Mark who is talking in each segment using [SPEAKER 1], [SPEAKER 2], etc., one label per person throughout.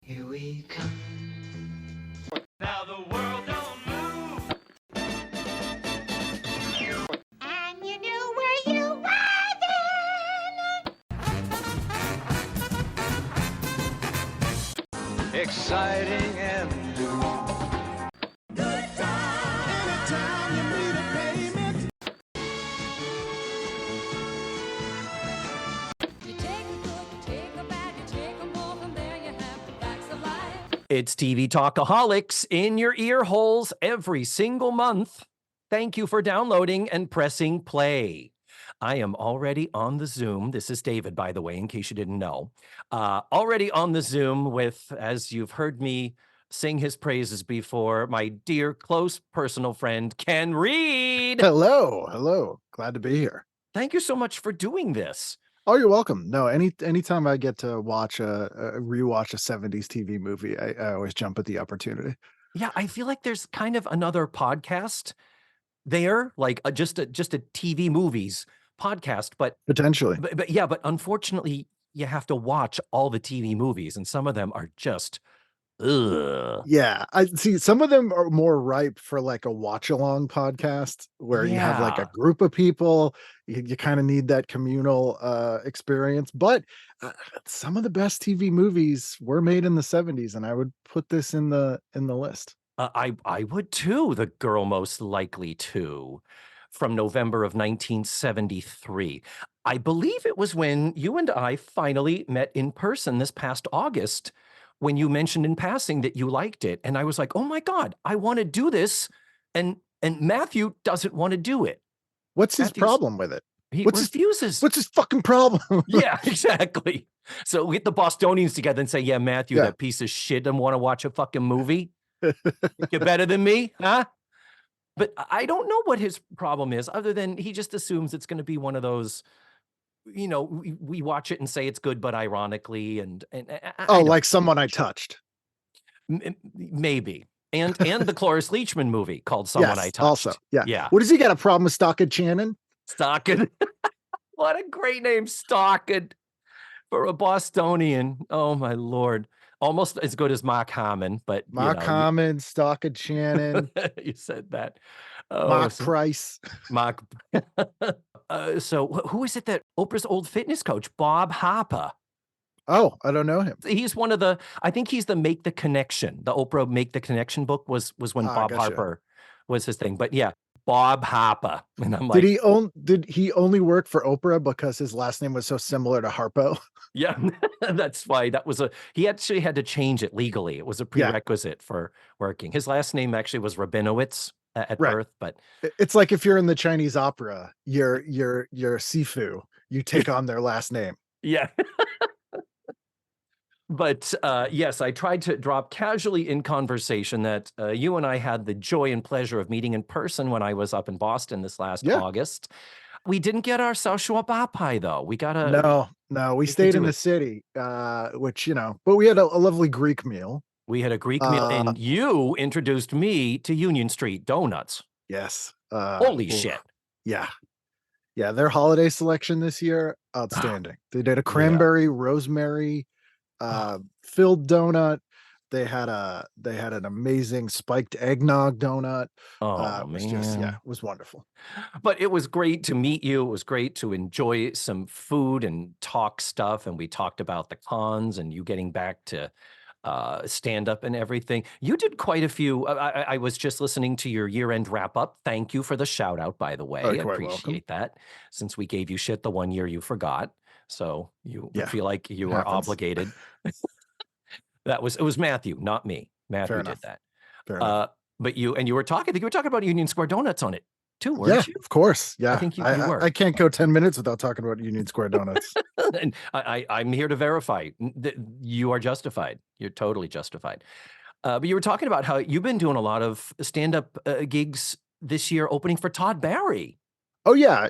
[SPEAKER 1] Here we come.
[SPEAKER 2] Now the world don't move.
[SPEAKER 3] And you knew where you were then.
[SPEAKER 2] Exciting and new.
[SPEAKER 3] Good time.
[SPEAKER 4] Anytime you need a payment.
[SPEAKER 3] You take a good, you take a bad, you take them all, from there you have the facts of life.
[SPEAKER 5] It's TV Talkaholics in your ear holes every single month. Thank you for downloading and pressing play. I am already on the Zoom. This is David, by the way, in case you didn't know. Already on the Zoom with, as you've heard me sing his praises before, my dear, close personal friend, Ken Reid.
[SPEAKER 4] Hello. Glad to be here.
[SPEAKER 5] Thank you so much for doing this.
[SPEAKER 4] Oh, you're welcome. No, anytime I get to watch rewatch a 70s TV movie, I always jump at the opportunity.
[SPEAKER 5] Yeah, I feel like there's kind of another podcast there, like just a TV movies podcast, but
[SPEAKER 4] Potentially.
[SPEAKER 5] but unfortunately you have to watch all the TV movies, and some of them are just ugh.
[SPEAKER 4] Yeah, I see some of them are more ripe for like a watch along podcast where you have like a
[SPEAKER 5] Yeah.
[SPEAKER 4] group of people, you kind of need that communal experience, but some of the best TV movies were made in the 70s, and I would put this in the list.
[SPEAKER 5] I would too. The Girl Most Likely To, from November of 1973. I believe it was when you and I finally met in person this past August, when you mentioned in passing that you liked it, and I was like, oh my God, I want to do this, and Matthew doesn't want to do it.
[SPEAKER 4] What's his
[SPEAKER 5] Matthew's-
[SPEAKER 4] problem with it?
[SPEAKER 5] He
[SPEAKER 4] What's
[SPEAKER 5] refuses.
[SPEAKER 4] What's his fucking problem?
[SPEAKER 5] Yeah, exactly. So we get the Bostonians together and say, yeah, Matthew,
[SPEAKER 4] Yeah.
[SPEAKER 5] that piece of shit doesn't want to watch a fucking movie. You're better than me, huh? But I don't know what his problem is, other than he just assumes it's going to be one of those, we watch it and say it's good, but ironically, and I don't-
[SPEAKER 4] Like Someone I Touched.
[SPEAKER 5] maybe. And the Cloris Leachman movie called Someone I
[SPEAKER 4] Yes,
[SPEAKER 5] Touched.
[SPEAKER 4] also, yeah.
[SPEAKER 5] Yeah.
[SPEAKER 4] What does he got a problem with Stockard Channon?
[SPEAKER 5] Stockard. What a great name, Stockard, for a Bostonian. Oh my Lord. Almost as good as Mark Harmon, but
[SPEAKER 4] Mark Harmon, Stockard Channon,
[SPEAKER 5] you said that. Oh,
[SPEAKER 4] Mark Price.
[SPEAKER 5] Mark. So who is it that Oprah's old fitness coach, Bob Harper?
[SPEAKER 4] Oh, I don't know him.
[SPEAKER 5] He's one of the, I think he's the Make the Connection. The Oprah Make the Connection book was when Bob
[SPEAKER 4] Gotcha.
[SPEAKER 5] Harper was his thing. But yeah, Bob Harper. And I'm like,
[SPEAKER 4] Did he only work for Oprah because his last name was so similar to Harpo?
[SPEAKER 5] yeah, that's why he actually had to change it legally. It was a
[SPEAKER 4] Yeah.
[SPEAKER 5] prerequisite for working. His last name actually was Rabinowitz at
[SPEAKER 4] Right.
[SPEAKER 5] birth, but
[SPEAKER 4] It's like if you're in the Chinese opera, you're Sifu, you take on their last name.
[SPEAKER 5] yeah. But yes, I tried to drop casually in conversation that you and I had the joy and pleasure of meeting in person when I was up in Boston this last
[SPEAKER 4] Yeah.
[SPEAKER 5] August. We didn't get our Saushua Bapai though. We got a
[SPEAKER 4] No, we
[SPEAKER 5] we could
[SPEAKER 4] stayed
[SPEAKER 5] do
[SPEAKER 4] in the
[SPEAKER 5] it.
[SPEAKER 4] city, which, but we had a lovely Greek meal.
[SPEAKER 5] We had a Greek meal, and you introduced me to Union Street Donuts.
[SPEAKER 4] Yes.
[SPEAKER 5] Holy
[SPEAKER 4] ooh,
[SPEAKER 5] shit!
[SPEAKER 4] Yeah. Yeah, their holiday selection this year, outstanding. They did a cranberry, rosemary, filled donut. They had an amazing spiked eggnog donut.
[SPEAKER 5] Oh
[SPEAKER 4] It was
[SPEAKER 5] man,
[SPEAKER 4] it was wonderful.
[SPEAKER 5] But it was great to meet you. It was great to enjoy some food and talk stuff. And we talked about the cons and you getting back to stand up and everything. You did quite a few. I was just listening to your year-end wrap-up. Thank you for the shout-out, by the way.
[SPEAKER 4] Oh,
[SPEAKER 5] I
[SPEAKER 4] you're quite
[SPEAKER 5] appreciate that, since we gave you shit the one year you forgot. So you
[SPEAKER 4] Yeah,
[SPEAKER 5] feel like you
[SPEAKER 4] it
[SPEAKER 5] are
[SPEAKER 4] happens.
[SPEAKER 5] obligated. It was Matthew, not me. Matthew
[SPEAKER 4] Fair
[SPEAKER 5] did
[SPEAKER 4] enough.
[SPEAKER 5] that.
[SPEAKER 4] Fair enough.
[SPEAKER 5] But you were talking, I think you were talking about Union Square Donuts on it too,
[SPEAKER 4] Yeah,
[SPEAKER 5] weren't you?
[SPEAKER 4] of course. Yeah.
[SPEAKER 5] I think you were.
[SPEAKER 4] I can't go 10 minutes without talking about Union Square Donuts.
[SPEAKER 5] And I'm here to verify that you are justified. You're totally justified. But you were talking about how you've been doing a lot of stand-up gigs this year, opening for Todd Barry.
[SPEAKER 4] Oh yeah.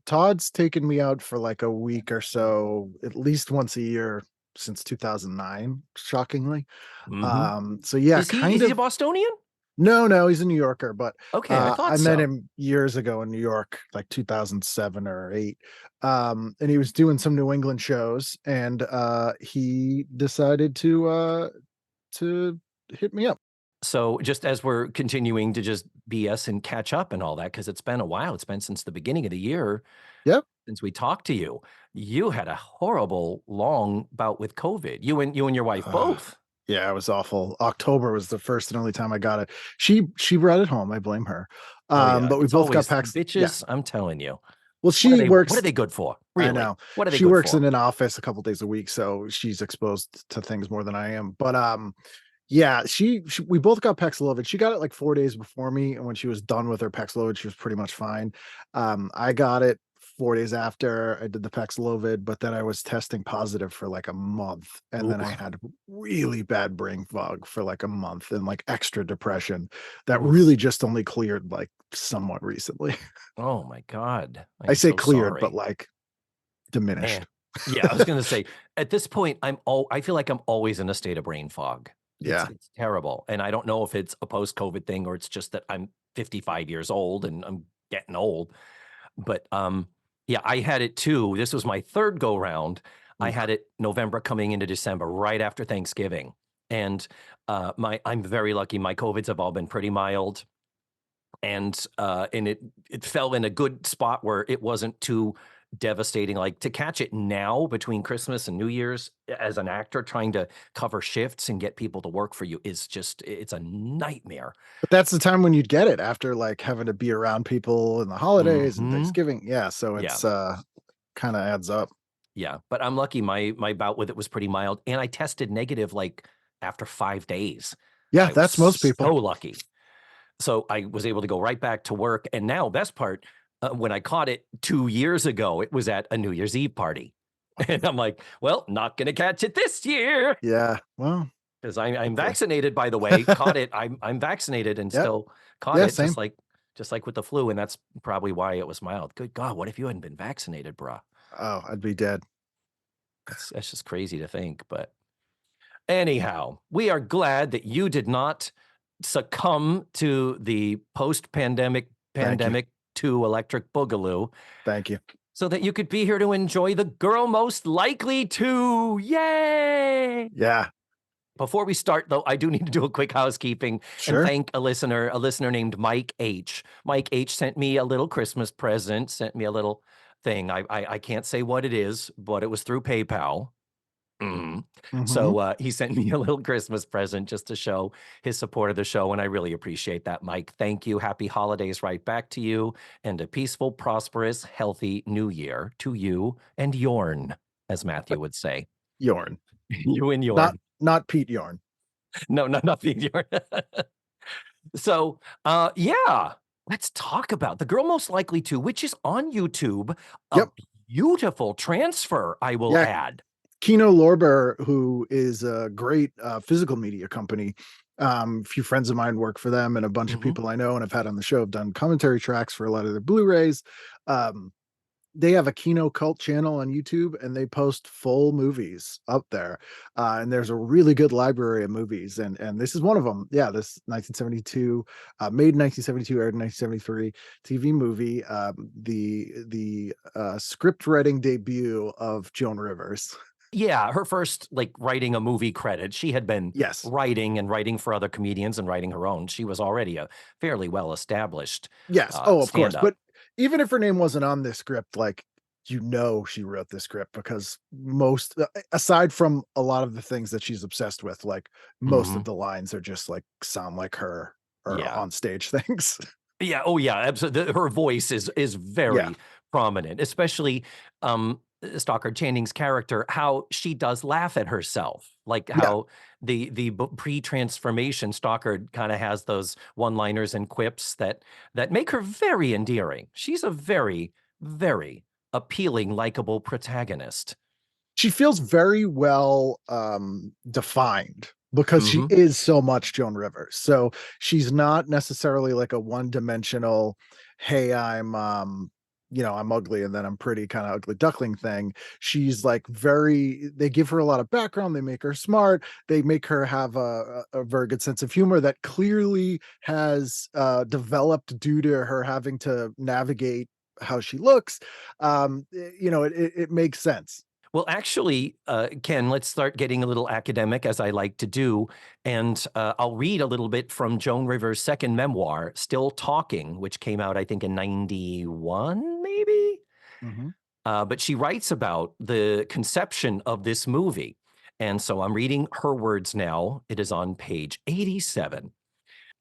[SPEAKER 4] Todd's taken me out for like a week or so, at least once a year since 2009, shockingly.
[SPEAKER 5] Mhm.
[SPEAKER 4] So yeah,
[SPEAKER 5] Is he a Bostonian?
[SPEAKER 4] No, he's a New Yorker, but
[SPEAKER 5] Okay, I thought
[SPEAKER 4] I met
[SPEAKER 5] so.
[SPEAKER 4] him years ago in New York, like 2007 or 8. And he was doing some New England shows, and he decided to hit me up.
[SPEAKER 5] So just as we're continuing to just BS and catch up and all that, because it's been a while. It's been since the beginning of the year
[SPEAKER 4] Yep.
[SPEAKER 5] since we talked to you. You had a horrible long bout with COVID. You and your wife
[SPEAKER 4] Uh,
[SPEAKER 5] both.
[SPEAKER 4] yeah, it was awful. October was the first and only time I got it. She brought it home. I blame her.
[SPEAKER 5] Oh yeah,
[SPEAKER 4] But we
[SPEAKER 5] it's
[SPEAKER 4] both got
[SPEAKER 5] always
[SPEAKER 4] packs. Yeah.
[SPEAKER 5] bitches. I'm telling you.
[SPEAKER 4] Well, she
[SPEAKER 5] What are
[SPEAKER 4] works.
[SPEAKER 5] they good for?
[SPEAKER 4] I
[SPEAKER 5] Really?
[SPEAKER 4] know.
[SPEAKER 5] What are they
[SPEAKER 4] She
[SPEAKER 5] good
[SPEAKER 4] works
[SPEAKER 5] for?
[SPEAKER 4] in an office a couple days a week, so she's exposed to things more than I am. But yeah, she we both got Paxlovid. She got it like 4 days before me, and when she was done with her Paxlovid, she was pretty much fine. I got it 4 days after I did the Paxlovid, but then I was testing positive for like a month, and then I
[SPEAKER 5] Oof.
[SPEAKER 4] had really bad brain fog for like a month and like extra depression that
[SPEAKER 5] Oof.
[SPEAKER 4] really just only cleared like somewhat recently.
[SPEAKER 5] Oh my God.
[SPEAKER 4] I
[SPEAKER 5] I'm
[SPEAKER 4] say
[SPEAKER 5] so
[SPEAKER 4] cleared, but
[SPEAKER 5] sorry.
[SPEAKER 4] like diminished.
[SPEAKER 5] Man. Yeah, I was gonna say, at this point, I feel like I'm always in a state of brain fog.
[SPEAKER 4] Yeah.
[SPEAKER 5] It's terrible, and I don't know if it's a post-COVID thing or it's just that I'm 55 years old and I'm getting old, but, yeah, I had it too. This was my 3rd go round. I
[SPEAKER 4] Oof.
[SPEAKER 5] had it November coming into December, right after Thanksgiving, and, I'm very lucky. My COVIDs have all been pretty mild, and it fell in a good spot where it wasn't too devastating. Like, to catch it now between Christmas and New Year's as an actor trying to cover shifts and get people to work for you is just it's a nightmare.
[SPEAKER 4] But that's the time when you'd get it after, like, having to be around people in the holidays and
[SPEAKER 5] Mhm.
[SPEAKER 4] Thanksgiving. Yeah, so
[SPEAKER 5] Yeah.
[SPEAKER 4] it's, kinda adds up.
[SPEAKER 5] Yeah, but I'm lucky my bout with it was pretty mild, and I tested negative, like, after 5 days.
[SPEAKER 4] Yeah,
[SPEAKER 5] I was
[SPEAKER 4] that's most
[SPEAKER 5] so
[SPEAKER 4] people.
[SPEAKER 5] lucky. So I was able to go right back to work, and now best part, when I caught it 2 years ago, it was at a New Year's Eve party, and I'm like, "Well, not gonna catch it this year
[SPEAKER 4] Yeah, well,
[SPEAKER 5] 'cause I'm
[SPEAKER 4] hopefully.
[SPEAKER 5] vaccinated, by the way, caught it. I'm vaccinated and
[SPEAKER 4] Yep.
[SPEAKER 5] still caught
[SPEAKER 4] Yeah,
[SPEAKER 5] it
[SPEAKER 4] same.
[SPEAKER 5] just like with the flu, and that's probably why it was mild. Good God, what if you hadn't been vaccinated, bruh?
[SPEAKER 4] Oh, I'd be dead.
[SPEAKER 5] That's just crazy to think, but anyhow, we are glad that you did not succumb to the post-pandemic
[SPEAKER 4] Thank you.
[SPEAKER 5] pandemic 2 electric boogaloo
[SPEAKER 4] Thank you.
[SPEAKER 5] so that you could be here to enjoy the girl most likely to. Yay!
[SPEAKER 4] Yeah,
[SPEAKER 5] Before we start, though, I do need to do a quick housekeeping and
[SPEAKER 4] sure.
[SPEAKER 5] thank a listener named Mike H. Mike H sent me a little Christmas present, sent me a little thing. I can't say what it is, but it was through PayPal. Mhm.
[SPEAKER 4] Mhm.
[SPEAKER 5] So, he sent me a little Christmas present just to show his support of the show, and I really appreciate that, Mike. Thank you. Happy holidays right back to you, and a peaceful, prosperous, healthy New Year to you and yourn, as Matthew would say.
[SPEAKER 4] Yorn.
[SPEAKER 5] You and
[SPEAKER 4] Not
[SPEAKER 5] yourn.
[SPEAKER 4] not Pete Yorn.
[SPEAKER 5] No, nothing yourn. So, yeah, let's talk about The Girl Most Likely To, which is on YouTube. A
[SPEAKER 4] Yep.
[SPEAKER 5] beautiful transfer, I will
[SPEAKER 4] Yeah,
[SPEAKER 5] add.
[SPEAKER 4] Kino Lorber, who is a great, physical media company. A few friends of mine work for them, and a bunch of
[SPEAKER 5] Mhm.
[SPEAKER 4] people I know and have had on the show have done commentary tracks for a lot of their Blu-rays. Um, they have a Kino Cult channel on YouTube, and they post full movies up there. And there's a really good library of movies, and this is one of them. Yeah, this 1972, made in 1972, aired in 1973 TV movie. The script writing debut of Joan Rivers.
[SPEAKER 5] Yeah, her first, like, writing a movie credit. She had been
[SPEAKER 4] Yes.
[SPEAKER 5] writing for other comedians and writing her own. She was already a fairly well-established,
[SPEAKER 4] Yes. Oh, of course.
[SPEAKER 5] stand-up.
[SPEAKER 4] But even if her name wasn't on this script, like, she wrote this script because most, aside from a lot of the things that she's obsessed with, like, most of
[SPEAKER 5] Mhm.
[SPEAKER 4] the lines are just like sound like her or
[SPEAKER 5] Yeah.
[SPEAKER 4] on stage things.
[SPEAKER 5] Yeah, oh, yeah, absolutely. Her voice is
[SPEAKER 4] Yeah.
[SPEAKER 5] very prominent, especially, Stockard Channing's character, how she does laugh at herself, like,
[SPEAKER 4] Yeah.
[SPEAKER 5] how the pre-transformation Stockard kinda has those one-liners and quips that make her very endearing. She's a very, very appealing, likable protagonist.
[SPEAKER 4] She feels very well defined because she
[SPEAKER 5] Mhm.
[SPEAKER 4] is so much Joan Rivers. So she's not necessarily like a one-dimensional, hey, I'm I'm ugly and then I'm pretty kind of ugly duckling thing. She's like they give her a lot of background. They make her smart. They make her have a very good sense of humor that clearly has developed due to her having to navigate how she looks. It makes sense.
[SPEAKER 5] Well, actually, Ken, let's start getting a little academic, as I like to do. And I'll read a little bit from Joan Rivers' second memoir, Still Talking, which came out, I think, in 91, maybe?
[SPEAKER 4] Mhm.
[SPEAKER 5] But she writes about the conception of this movie. And so I'm reading her words now. It is on page 87.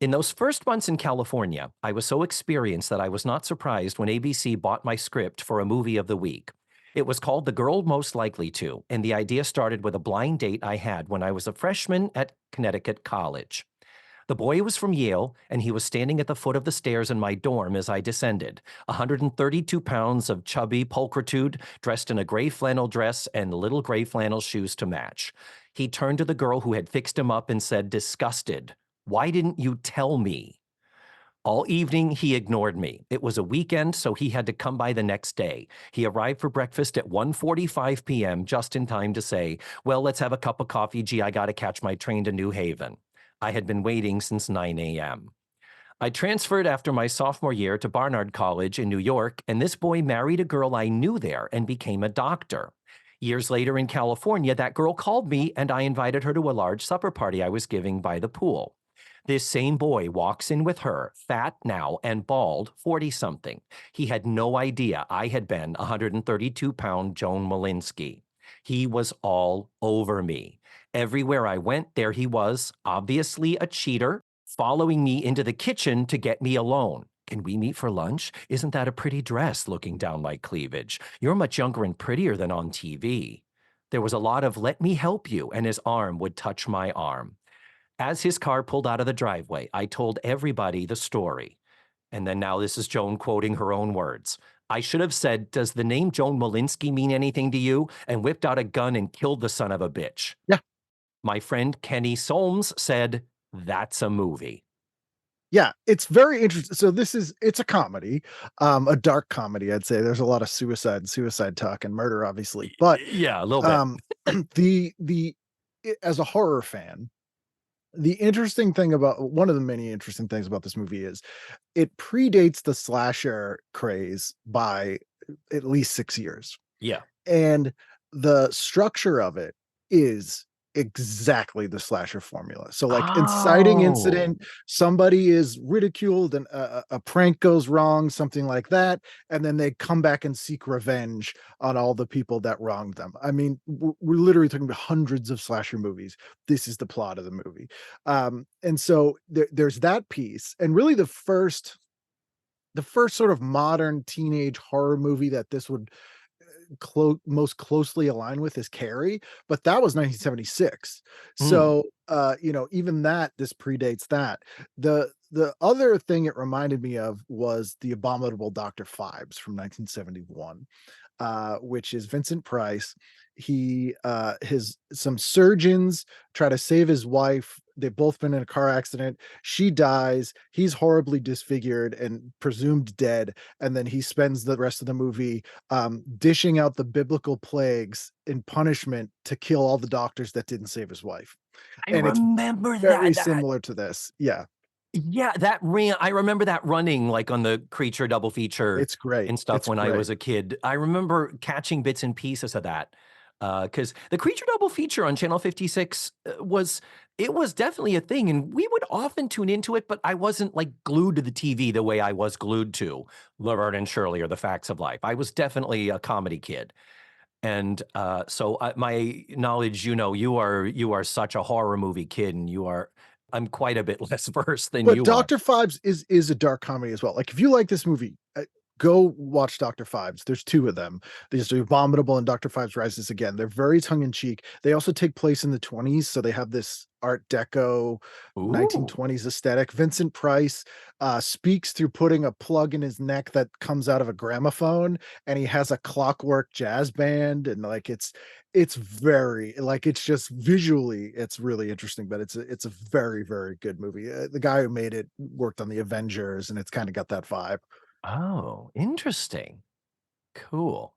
[SPEAKER 5] In those first months in California, I was so experienced that I was not surprised when ABC bought my script for a movie of the week. It was called The Girl Most Likely To, and the idea started with a blind date I had when I was a freshman at Connecticut College. The boy was from Yale, and he was standing at the foot of the stairs in my dorm as I descended, 132 pounds of chubby pulchritude, dressed in a gray flannel dress and little gray flannel shoes to match. He turned to the girl who had fixed him up and said, disgusted, "Why didn't you tell me?" All evening, he ignored me. It was a weekend, so he had to come by the next day. He arrived for breakfast at 1:45 p.m., just in time to say, well, let's have a cup of coffee. Gee, I got to catch my train to New Haven. I had been waiting since 9 a.m. I transferred after my sophomore year to Barnard College in New York, and this boy married a girl I knew there and became a doctor. Years later in California, that girl called me, and I invited her to a large supper party I was giving by the pool. This same boy walks in with her, fat now and bald, 40-something. He had no idea I had been 132-pound Joan Malinsky. He was all over me. Everywhere I went, there he was, obviously a cheater, following me into the kitchen to get me alone. Can we meet for lunch? Isn't that a pretty dress, looking down like cleavage? You're much younger and prettier than on TV. There was a lot of let me help you, and his arm would touch my arm. As his car pulled out of the driveway, I told everybody the story. And then now this is Joan quoting her own words. I should have said, does the name Joan Malinsky mean anything to you? And whipped out a gun and killed the son of a bitch.
[SPEAKER 4] Yeah.
[SPEAKER 5] My friend Kenny Solms said, that's a movie.
[SPEAKER 4] Yeah, it's very interesting. So it's a comedy, a dark comedy, I'd say. There's a lot of suicide talk and murder, obviously. But
[SPEAKER 5] yeah, a little bit.
[SPEAKER 4] As a horror fan, the interesting thing about one of the many interesting things about this movie is it predates the slasher craze by at least 6 years.
[SPEAKER 5] Yeah.
[SPEAKER 4] And the structure of it is exactly the slasher formula. So like inciting incident, somebody is ridiculed and a prank goes wrong, something like that, and then they come back and seek revenge on all the people that wronged them. I mean, we're literally talking about hundreds of slasher movies. This is the plot of the movie. And so there's that piece, and really the first sort of modern teenage horror movie that this would most closely align with is Carrie, but that was 1976. So, even this predates that. The other thing it reminded me of was The Abominable Dr. Phibes from 1971, which is Vincent Price. Some surgeons try to save his wife. They've both been in a car accident. She dies. He's horribly disfigured and presumed dead. And then he spends the rest of the movie dishing out the biblical plagues in punishment to kill all the doctors that didn't save his wife.
[SPEAKER 5] I
[SPEAKER 4] And
[SPEAKER 5] remember
[SPEAKER 4] it's very
[SPEAKER 5] that.
[SPEAKER 4] similar to this. Yeah.
[SPEAKER 5] Yeah, that ran. I remember that running like on the Creature double feature
[SPEAKER 4] It's great.
[SPEAKER 5] and stuff
[SPEAKER 4] It's
[SPEAKER 5] when I
[SPEAKER 4] great.
[SPEAKER 5] was a kid. I remember catching bits and pieces of that because the Creature double feature on Channel 56 was definitely a thing, and we would often tune into it, but I wasn't like glued to the TV the way I was glued to Laverne and Shirley or The Facts of Life. I was definitely a comedy kid. And so my knowledge, you are such a horror movie kid, and I'm quite a bit less versed than
[SPEAKER 4] But
[SPEAKER 5] you are.
[SPEAKER 4] Dr. Phibes is a dark comedy as well. Like if you like this movie, go watch Dr. Phibes. There's two of them. There's The Abominable and Dr. Phibes Rises Again. They're very tongue in cheek. They also take place in the 20s, so they have this Art Deco
[SPEAKER 5] Ooh.
[SPEAKER 4] 1920s aesthetic. Vincent Price speaks through putting a plug in his neck that comes out of a gramophone, and he has a clockwork jazz band, and like it's very like it's just visually it's really interesting, but it's a very very good movie. The guy who made it worked on the Avengers, and it's kind of got that vibe.
[SPEAKER 5] Oh, interesting. Cool.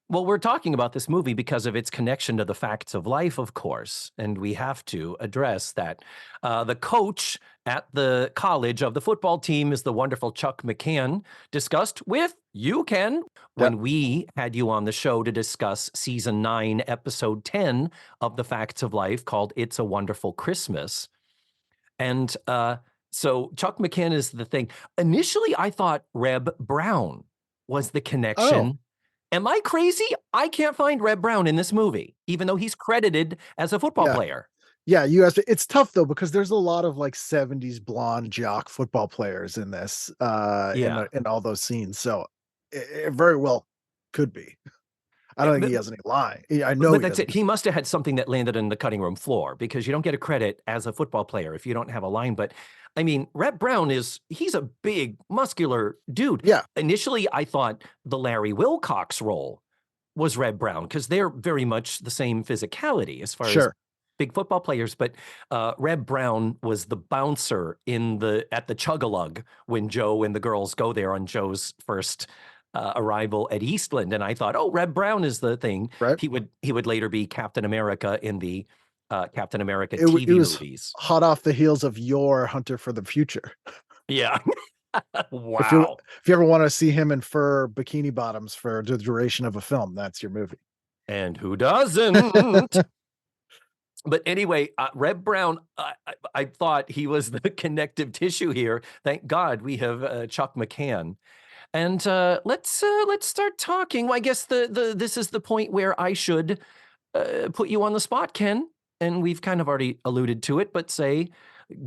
[SPEAKER 5] Well, we're talking about this movie because of its connection to the facts of life, of course. And we have to address that the coach at the college of the football team is the wonderful Chuck McCann, discussed with you, Ken, when we had you on the show to discuss season 9, episode 10 of the Facts of Life, called It's a Wonderful Christmas. And so Chuck McCann is the thing. Initially, I thought Reb Brown was the connection. Am I crazy? I can't find Reb Brown in this movie, even though he's credited as a football player.
[SPEAKER 4] Yeah, you asked. It's tough though because there's a lot of like 70s blonde jock football players in this, in all those scenes. So it very well could be. I don't think he has any line. I know,
[SPEAKER 5] but that's it. He must have had something that landed on the cutting room floor, because you don't get a credit as a football player if you don't have a line. But I mean, Reb Brown he's a big, muscular dude.
[SPEAKER 4] Yeah.
[SPEAKER 5] Initially, I thought the Larry Wilcox role was Reb Brown because they're very much the same physicality as far as big football players. But Reb Brown was the bouncer at the Chug-a-Lug when Joe and the girls go there on Joe's first arrival at Eastland, and I thought, oh, Reb Brown is the thing.
[SPEAKER 4] Right.
[SPEAKER 5] He would later be Captain America in the Captain America TV movies.
[SPEAKER 4] Hot off the heels of your Hunter for the Future.
[SPEAKER 5] Yeah. Wow.
[SPEAKER 4] If you ever want to see him in fur bikini bottoms for the duration of a film, that's your movie.
[SPEAKER 5] And who doesn't? But anyway, Reb Brown, I thought he was the connective tissue here. Thank God we have Chuck McCann. And let's start talking. Well, I guess this is the point where I should put you on the spot, Ken. And we've kind of already alluded to it, but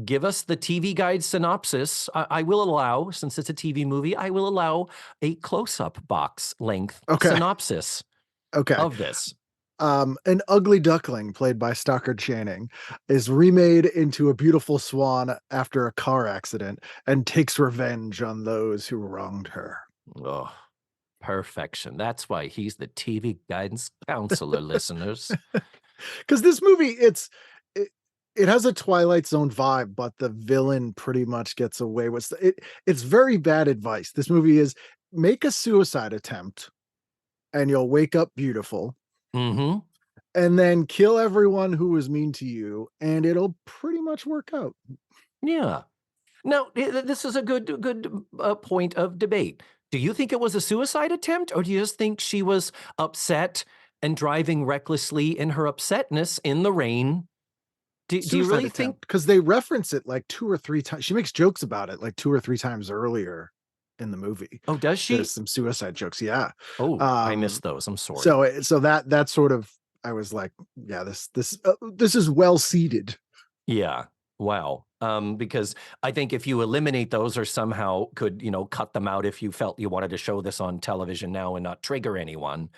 [SPEAKER 5] give us the TV Guide synopsis. I will allow, since it's a TV movie, I will allow a close-up box length synopsis of this.
[SPEAKER 4] An ugly duckling played by Stockard Channing is remade into a beautiful swan after a car accident and takes revenge on those who wronged her.
[SPEAKER 5] Oh, perfection. That's why he's the TV guidance counselor, listeners.
[SPEAKER 4] Because this movie, it has a Twilight Zone vibe, but the villain pretty much gets away with it. It's very bad advice. This movie is make a suicide attempt and you'll wake up beautiful.
[SPEAKER 5] Mm-hmm.
[SPEAKER 4] And then kill everyone who was mean to you, and it'll pretty much work out.
[SPEAKER 5] Yeah. Now, this is a good point of debate. Do you think it was a suicide attempt, or do you just think she was upset and driving recklessly in her upsetness in the rain? Do you really think?
[SPEAKER 4] Because they reference it like 2 or 3 times. She makes jokes about it like 2 or 3 times earlier in the movie.
[SPEAKER 5] Oh, does she?
[SPEAKER 4] There's some suicide jokes. Yeah.
[SPEAKER 5] Oh, I missed those. I'm sorry.
[SPEAKER 4] So that sort of, I was like, yeah, this is well seeded.
[SPEAKER 5] Yeah. Wow. Because I think if you eliminate those or somehow could, cut them out if you felt you wanted to show this on television now and not trigger anyone,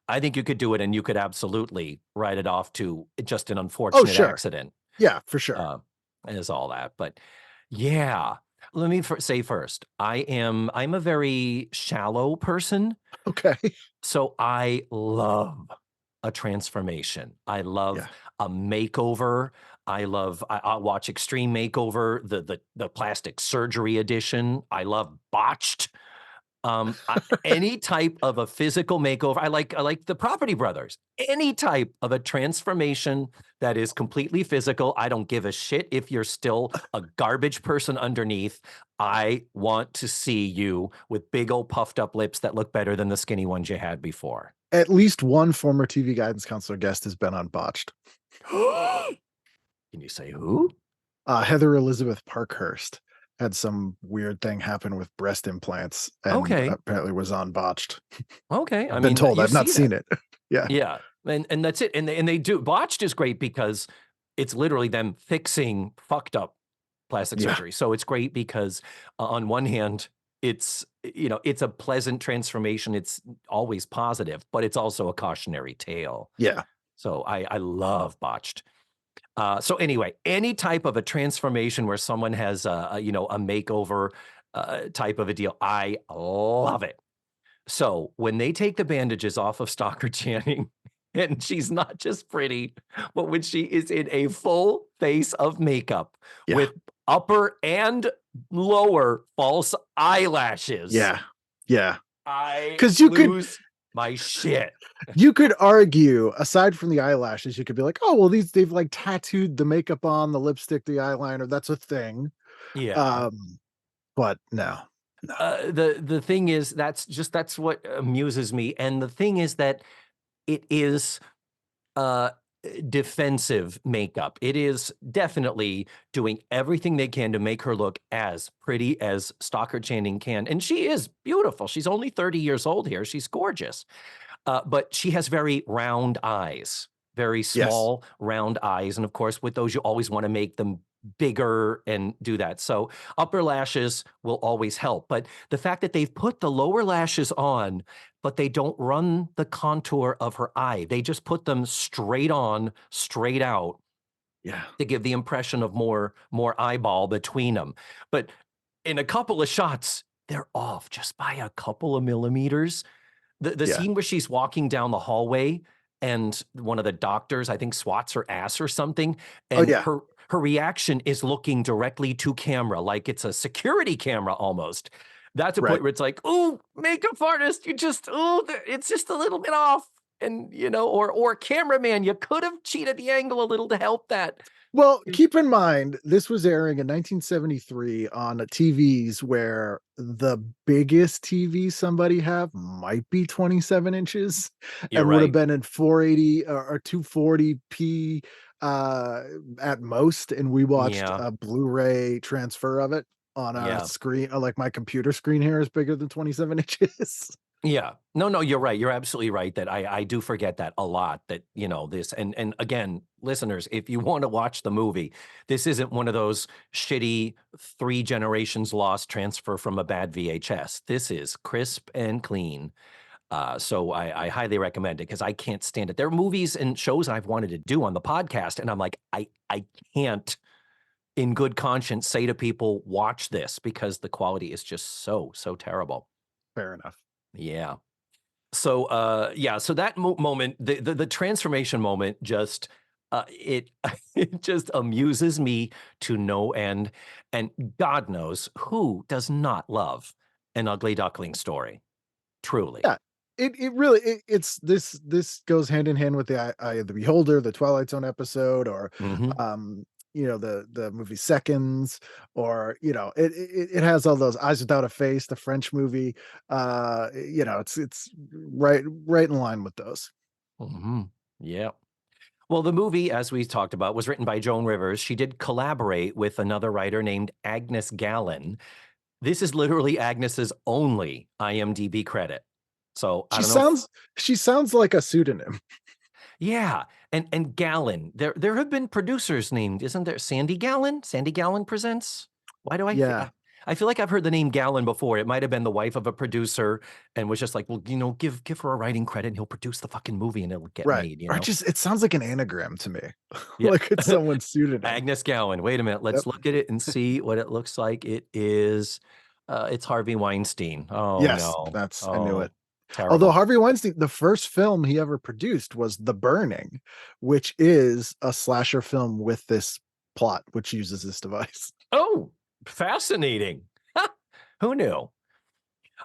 [SPEAKER 5] I think you could do it, and you could absolutely write it off to just an unfortunate accident.
[SPEAKER 4] Yeah, for sure.
[SPEAKER 5] Is all that. But yeah. Let me say first, I'm a very shallow person.
[SPEAKER 4] Okay.
[SPEAKER 5] So I love a transformation. I love a makeover. I'll watch Extreme Makeover, the plastic surgery edition. I love Botched. Any type of a physical makeover. I like the Property Brothers. Any type of a transformation that is completely physical. I don't give a shit if you're still a garbage person underneath. I want to see you with big old puffed up lips that look better than the skinny ones you had before.
[SPEAKER 4] At least one former TV guidance counselor guest has been on Botched.
[SPEAKER 5] Can you say who?
[SPEAKER 4] Heather Elizabeth Parkhurst had some weird thing happen with breast implants, and apparently was on Botched.
[SPEAKER 5] Okay.
[SPEAKER 4] I've been told. I've not seen it. Yeah.
[SPEAKER 5] Yeah. And that's it. And they do. Botched is great because it's literally them fixing fucked up plastic surgery. So it's great because on one hand, it's a pleasant transformation. It's always positive, but it's also a cautionary tale.
[SPEAKER 4] Yeah.
[SPEAKER 5] So I love Botched. So anyway, any type of a transformation where someone has a makeover type of a deal, I love it. So when they take the bandages off of Stockard Channing, and she's not just pretty, but when she is in a full face of makeup with upper and lower false eyelashes.
[SPEAKER 4] Yeah. Yeah.
[SPEAKER 5] Because you My shit.
[SPEAKER 4] You could argue, aside from the eyelashes, you could be like, oh, well, they've like tattooed the makeup on, the lipstick, the eyeliner. That's a thing.
[SPEAKER 5] Yeah.
[SPEAKER 4] But no.
[SPEAKER 5] The thing is, that's what amuses me. And the thing is that it is uh defensive makeup. It is definitely doing everything they can to make her look as pretty as Stockard Channing can. And she is beautiful. She's only 30 years old here. She's gorgeous. But she has very round eyes, very
[SPEAKER 4] Yes.
[SPEAKER 5] small, round eyes. And of course, with those, you always want to make them bigger and do that. So upper lashes will always help. But the fact that they've put the lower lashes on, but they don't run the contour of her eye, they just put them straight on, straight out
[SPEAKER 4] Yeah.
[SPEAKER 5] to give the impression of more eyeball between them. But in a couple of shots, they're off just by a couple of millimeters. The
[SPEAKER 4] Yeah.
[SPEAKER 5] scene where she's walking down the hallway and one of the doctors, I think, swats her ass or something,
[SPEAKER 4] Oh,
[SPEAKER 5] and
[SPEAKER 4] yeah.
[SPEAKER 5] her reaction is looking directly to camera, like it's a security camera almost. That's a
[SPEAKER 4] Right.
[SPEAKER 5] point where it's like, "Ooh, makeup artist, you just it's just a little bit off." And, or cameraman, you could have cheated the angle a little to help that.
[SPEAKER 4] Well, keep in mind, this was airing in 1973 on TVs where the biggest TV somebody have might be 27 inches
[SPEAKER 5] You're
[SPEAKER 4] and would have
[SPEAKER 5] right.
[SPEAKER 4] been in 480 or 240p at most. And we watched
[SPEAKER 5] Yeah.
[SPEAKER 4] a Blu-ray transfer of it on a
[SPEAKER 5] Yeah.
[SPEAKER 4] screen. Like my computer screen here is bigger than 27 inches.
[SPEAKER 5] Yeah. No, you're right. You're absolutely right that I do forget that a lot, that, this, and again, listeners, if you want to watch the movie, this isn't one of those shitty 3 generations lost transfer from a bad VHS. This is crisp and clean. So I highly recommend it because I can't stand it. There are movies and shows I've wanted to do on the podcast, and I'm like, I can't in good conscience say to people, watch this, because the quality is just so terrible.
[SPEAKER 4] Fair enough.
[SPEAKER 5] Yeah. So, so that moment, the transformation moment, just it it just amuses me to no end, and God knows who does not love an ugly duckling story. Truly.
[SPEAKER 4] Yeah. It really it's this goes hand in hand with the Eye of the Beholder, the Twilight Zone episode, or
[SPEAKER 5] Hmm.
[SPEAKER 4] the movie Seconds, or it has all those Eyes Without a Face, the French movie. It's right in line with those.
[SPEAKER 5] Hmm. Yeah. Well, the movie, as we talked about, was written by Joan Rivers. She did collaborate with another writer named Agnes Gallen. This is literally Agnes's only IMDb credit. So I
[SPEAKER 4] She
[SPEAKER 5] don't know if
[SPEAKER 4] sounds she sounds like a pseudonym.
[SPEAKER 5] Yeah, and Gallon. There have been producers named, isn't there? Sandy Gallon? Sandy Gallon presents? Why do
[SPEAKER 4] Yeah,
[SPEAKER 5] I feel like I've heard the name Gallon before. It might have been the wife of a producer and was just like, well, give her a writing credit and he'll produce the fucking movie and it'll get
[SPEAKER 4] right.
[SPEAKER 5] made,
[SPEAKER 4] Or it sounds like an anagram to me.
[SPEAKER 5] Yeah.
[SPEAKER 4] Like it's someone's pseudonym.
[SPEAKER 5] Agnes Gowan. Wait a minute. Let's
[SPEAKER 4] Yep.
[SPEAKER 5] look at it and see what it looks like. It's Harvey Weinstein. Oh
[SPEAKER 4] Yes,
[SPEAKER 5] no.
[SPEAKER 4] I knew
[SPEAKER 5] Oh,
[SPEAKER 4] it. Although
[SPEAKER 5] terrible.
[SPEAKER 4] Harvey Weinstein, the first film he ever produced was The Burning, which is a slasher film with this plot, which uses this device.
[SPEAKER 5] Oh, fascinating. Who knew?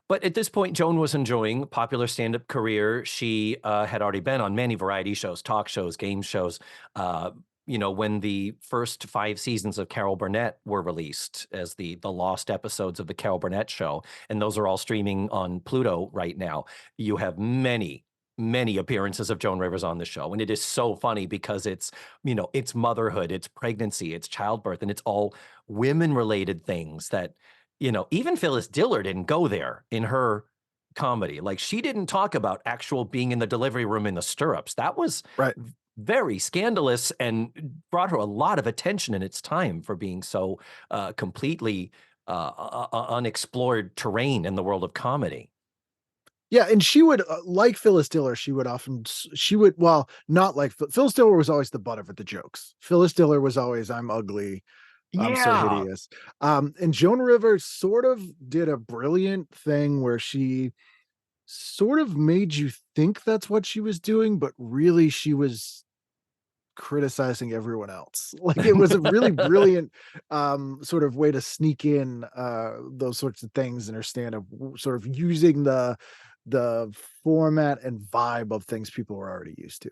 [SPEAKER 5] But at this point, Joan was enjoying a popular stand-up career. She had already been on many variety shows, talk shows, game shows. When the first 5 seasons of Carol Burnett were released as the lost episodes of the Carol Burnett show, and those are all streaming on Pluto right now, you have many appearances of Joan Rivers on the show. And it is so funny because it's motherhood, it's pregnancy, it's childbirth, and it's all women-related things that even Phyllis Diller didn't go there in her comedy. Like, she didn't talk about actual being in the delivery room in the stirrups. That was
[SPEAKER 4] Right.
[SPEAKER 5] very scandalous and brought her a lot of attention in its time for being so completely unexplored terrain in the world of comedy.
[SPEAKER 4] Yeah, and she would like Phyllis Diller. Well, not like Phyllis Diller was always the butt of it, the jokes. Phyllis Diller was always, I'm ugly, I'm so
[SPEAKER 5] Yeah.
[SPEAKER 4] hideous. And Joan Rivers sort of did a brilliant thing where she sort of made you think that's what she was doing, but really she was criticizing everyone else. Like it was a really brilliant sort of way to sneak in those sorts of things in her stand-up, sort of using the format and vibe of things people were already used to.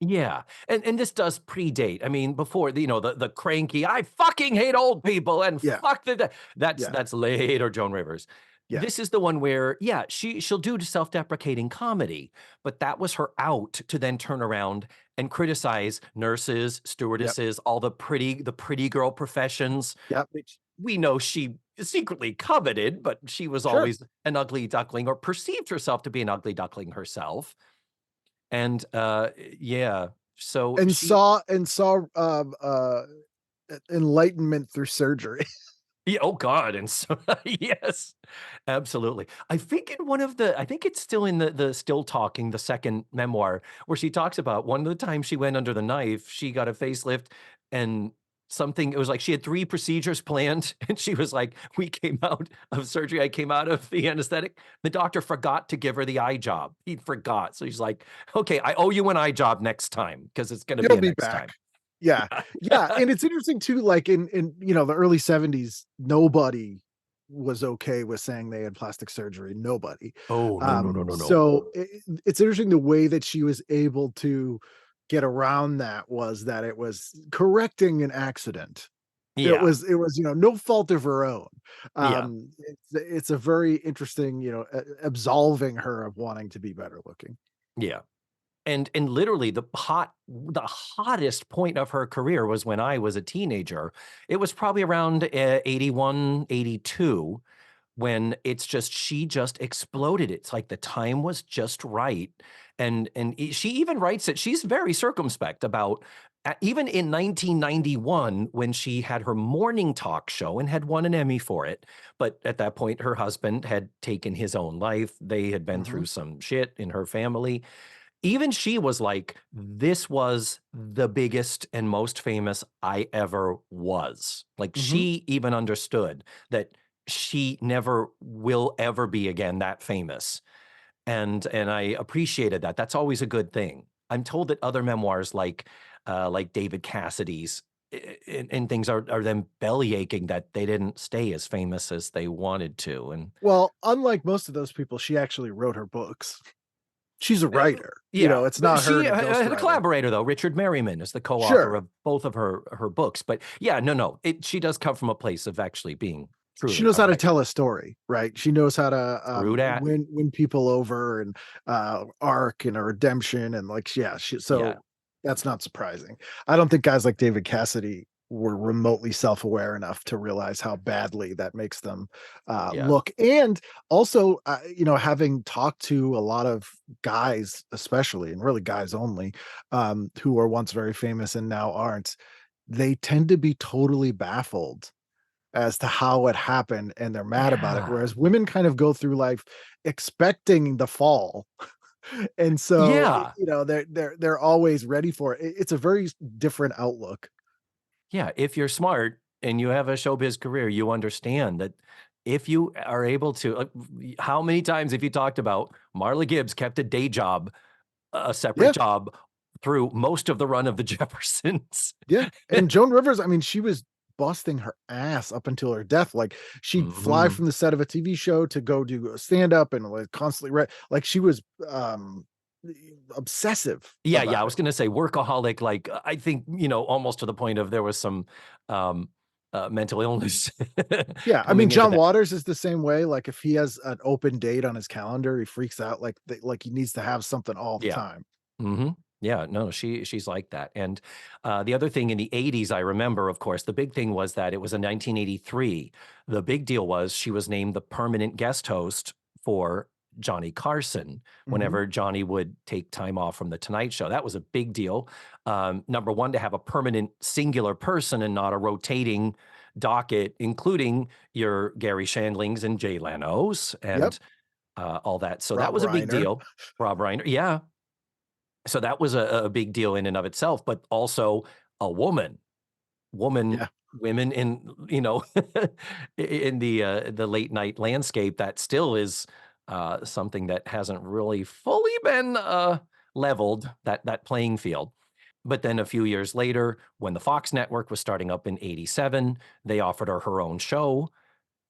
[SPEAKER 5] Yeah, and this does predate. I mean, before the cranky, I fucking hate old people and
[SPEAKER 4] Yeah,
[SPEAKER 5] fuck that's
[SPEAKER 4] yeah,
[SPEAKER 5] that's later Joan Rivers.
[SPEAKER 4] yeah,
[SPEAKER 5] This is the one where, yeah, she'll do self-deprecating comedy, but that was her out to then turn around and criticize nurses,
[SPEAKER 4] yep,
[SPEAKER 5] stewardesses, all the pretty girl professions,
[SPEAKER 4] yep,
[SPEAKER 5] which we know she secretly coveted, but she was
[SPEAKER 4] sure.
[SPEAKER 5] always an ugly duckling or perceived herself to be an ugly duckling herself. And, yeah, so
[SPEAKER 4] And
[SPEAKER 5] she
[SPEAKER 4] saw enlightenment through surgery.
[SPEAKER 5] yeah, oh god, and so yes, absolutely. I think it's still in the Still Talking, the second memoir, where she talks about one of the times she went under the knife, she got a facelift and something it was like she had 3 procedures planned, and she was like, "We came out of surgery, I came out of the anesthetic, the doctor forgot to give her the eye job." He forgot, so she's like, "Okay, I owe you an eye job next time because it's gonna be
[SPEAKER 4] He'll
[SPEAKER 5] a
[SPEAKER 4] be
[SPEAKER 5] next
[SPEAKER 4] back.
[SPEAKER 5] time."
[SPEAKER 4] Yeah. Yeah, and it's interesting too, like in the early '70s, nobody was okay with saying they had plastic surgery, nobody.
[SPEAKER 5] Oh, no, no, no, no, no.
[SPEAKER 4] So it's interesting the way that she was able to get around that was that it was correcting an accident.
[SPEAKER 5] Yeah,
[SPEAKER 4] It was, no fault of her own.
[SPEAKER 5] yeah.
[SPEAKER 4] It's a very interesting, absolving her of wanting to be better looking.
[SPEAKER 5] Yeah. And literally the hottest point of her career was when I was a teenager. It was probably around 81, 82 when it's just she just exploded. It's like the time was just right. And she even writes it. She's very circumspect about even in 1991 when she had her morning talk show and had won an Emmy for it. But at that point, her husband had taken his own life. They had been
[SPEAKER 4] Mhm,
[SPEAKER 5] through some shit in her family. Even she was like, "This was the biggest and most famous I ever was." Like,
[SPEAKER 4] mhm.
[SPEAKER 5] she even understood that she never will ever be again that famous, and I appreciated that. That's always a good thing. I'm told that other memoirs like David Cassidy's, and things are them belly aching that they didn't stay as famous as they wanted to, and
[SPEAKER 4] Well, unlike most of those people, she actually wrote her books. She's a
[SPEAKER 5] Uh,
[SPEAKER 4] writer,
[SPEAKER 5] yeah,
[SPEAKER 4] it's
[SPEAKER 5] but
[SPEAKER 4] not her
[SPEAKER 5] she
[SPEAKER 4] and a
[SPEAKER 5] had a
[SPEAKER 4] ghostwriter.
[SPEAKER 5] collaborator though, Richard Merriman is the co-author
[SPEAKER 4] Sure.
[SPEAKER 5] of both of her books, but yeah, no, she does come from a place of actually being
[SPEAKER 4] She
[SPEAKER 5] truly
[SPEAKER 4] knows
[SPEAKER 5] a
[SPEAKER 4] how to
[SPEAKER 5] writer.
[SPEAKER 4] tell a story, right? She knows how to,
[SPEAKER 5] True that.
[SPEAKER 4] win people over and, arc and a redemption and, like, yeah,
[SPEAKER 5] Yeah,
[SPEAKER 4] so that's not surprising. I don't think guys like David Cassidy were remotely self-aware enough to realize how badly that makes them,
[SPEAKER 5] yeah.
[SPEAKER 4] look, and also, having talked to a lot of guys, especially, and really guys only, who were once very famous and now aren't, they tend to be totally baffled as to how it happened, and they're mad about it,
[SPEAKER 5] Yeah.
[SPEAKER 4] whereas women kind of go through life expecting the fall, and so,
[SPEAKER 5] Yeah.
[SPEAKER 4] they're always ready for it. It's a very different outlook.
[SPEAKER 5] Yeah, if you're smart and you have a showbiz career, you understand that if you are able to how many times have you talked about Marla Gibbs kept a day job, a separate
[SPEAKER 4] Yeah,
[SPEAKER 5] job through most of the run of the Jeffersons?
[SPEAKER 4] yeah, and Joan Rivers, I mean, she was busting her ass up until her death, like, she'd fly
[SPEAKER 5] Mhm.
[SPEAKER 4] from the set of a TV show to go do a stand-up and, like, constantly like, she was, obsessive
[SPEAKER 5] Yeah, yeah, I
[SPEAKER 4] about
[SPEAKER 5] was
[SPEAKER 4] it.
[SPEAKER 5] gonna say workaholic, like, I think, almost to the point of there was some, um, mental illness
[SPEAKER 4] Yeah, I mean,
[SPEAKER 5] coming into
[SPEAKER 4] John
[SPEAKER 5] that.
[SPEAKER 4] Waters is the same way, like, if he has an open date on his calendar, he freaks out like he needs to have something all the
[SPEAKER 5] Yeah.
[SPEAKER 4] time.
[SPEAKER 5] Mhm. Yeah, no, she's like that, and, the other thing in the '80s, I remember, of course, the big thing was that it was in 1983. The big deal was she was named the permanent guest host for Johnny Carson
[SPEAKER 4] Mhm.
[SPEAKER 5] whenever Johnny would take time off from The Tonight Show. That was a big deal. Number 1, to have a permanent singular person and not a rotating docket, including your Gary Shandlings and Jay Leno's
[SPEAKER 4] Yep,
[SPEAKER 5] and, all that, so that
[SPEAKER 4] Rob
[SPEAKER 5] was a big
[SPEAKER 4] Reiner.
[SPEAKER 5] deal. Rob Reiner, yeah. So that was a big deal in and of itself, but also a
[SPEAKER 4] Yeah,
[SPEAKER 5] women in, in the late night landscape, that still is, something that hasn't really fully been, leveled, that playing field. But then a few years later, when the Fox network was starting up in '87, they offered her her own show,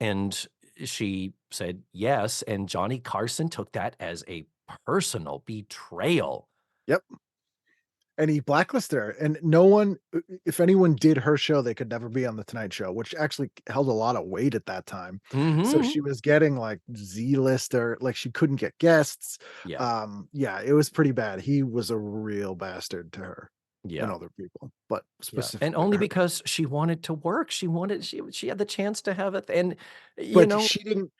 [SPEAKER 5] and she said yes, and Johnny Carson took that as a personal betrayal.
[SPEAKER 4] Yep. And he blacklisted her, and no one, if anyone did her show, they could never be on the Tonight Show, which actually held a lot of weight at that time. So
[SPEAKER 5] Mhm.
[SPEAKER 4] she was getting like Z-lister, like she couldn't get guests.
[SPEAKER 5] Yeah,
[SPEAKER 4] Yeah, it was pretty bad. He was a real bastard to her and
[SPEAKER 5] yeah,
[SPEAKER 4] other people, but
[SPEAKER 5] yeah, and
[SPEAKER 4] specifically to
[SPEAKER 5] only
[SPEAKER 4] her.
[SPEAKER 5] because she wanted to work. She had the chance to have it, and, you
[SPEAKER 4] But
[SPEAKER 5] know
[SPEAKER 4] she didn't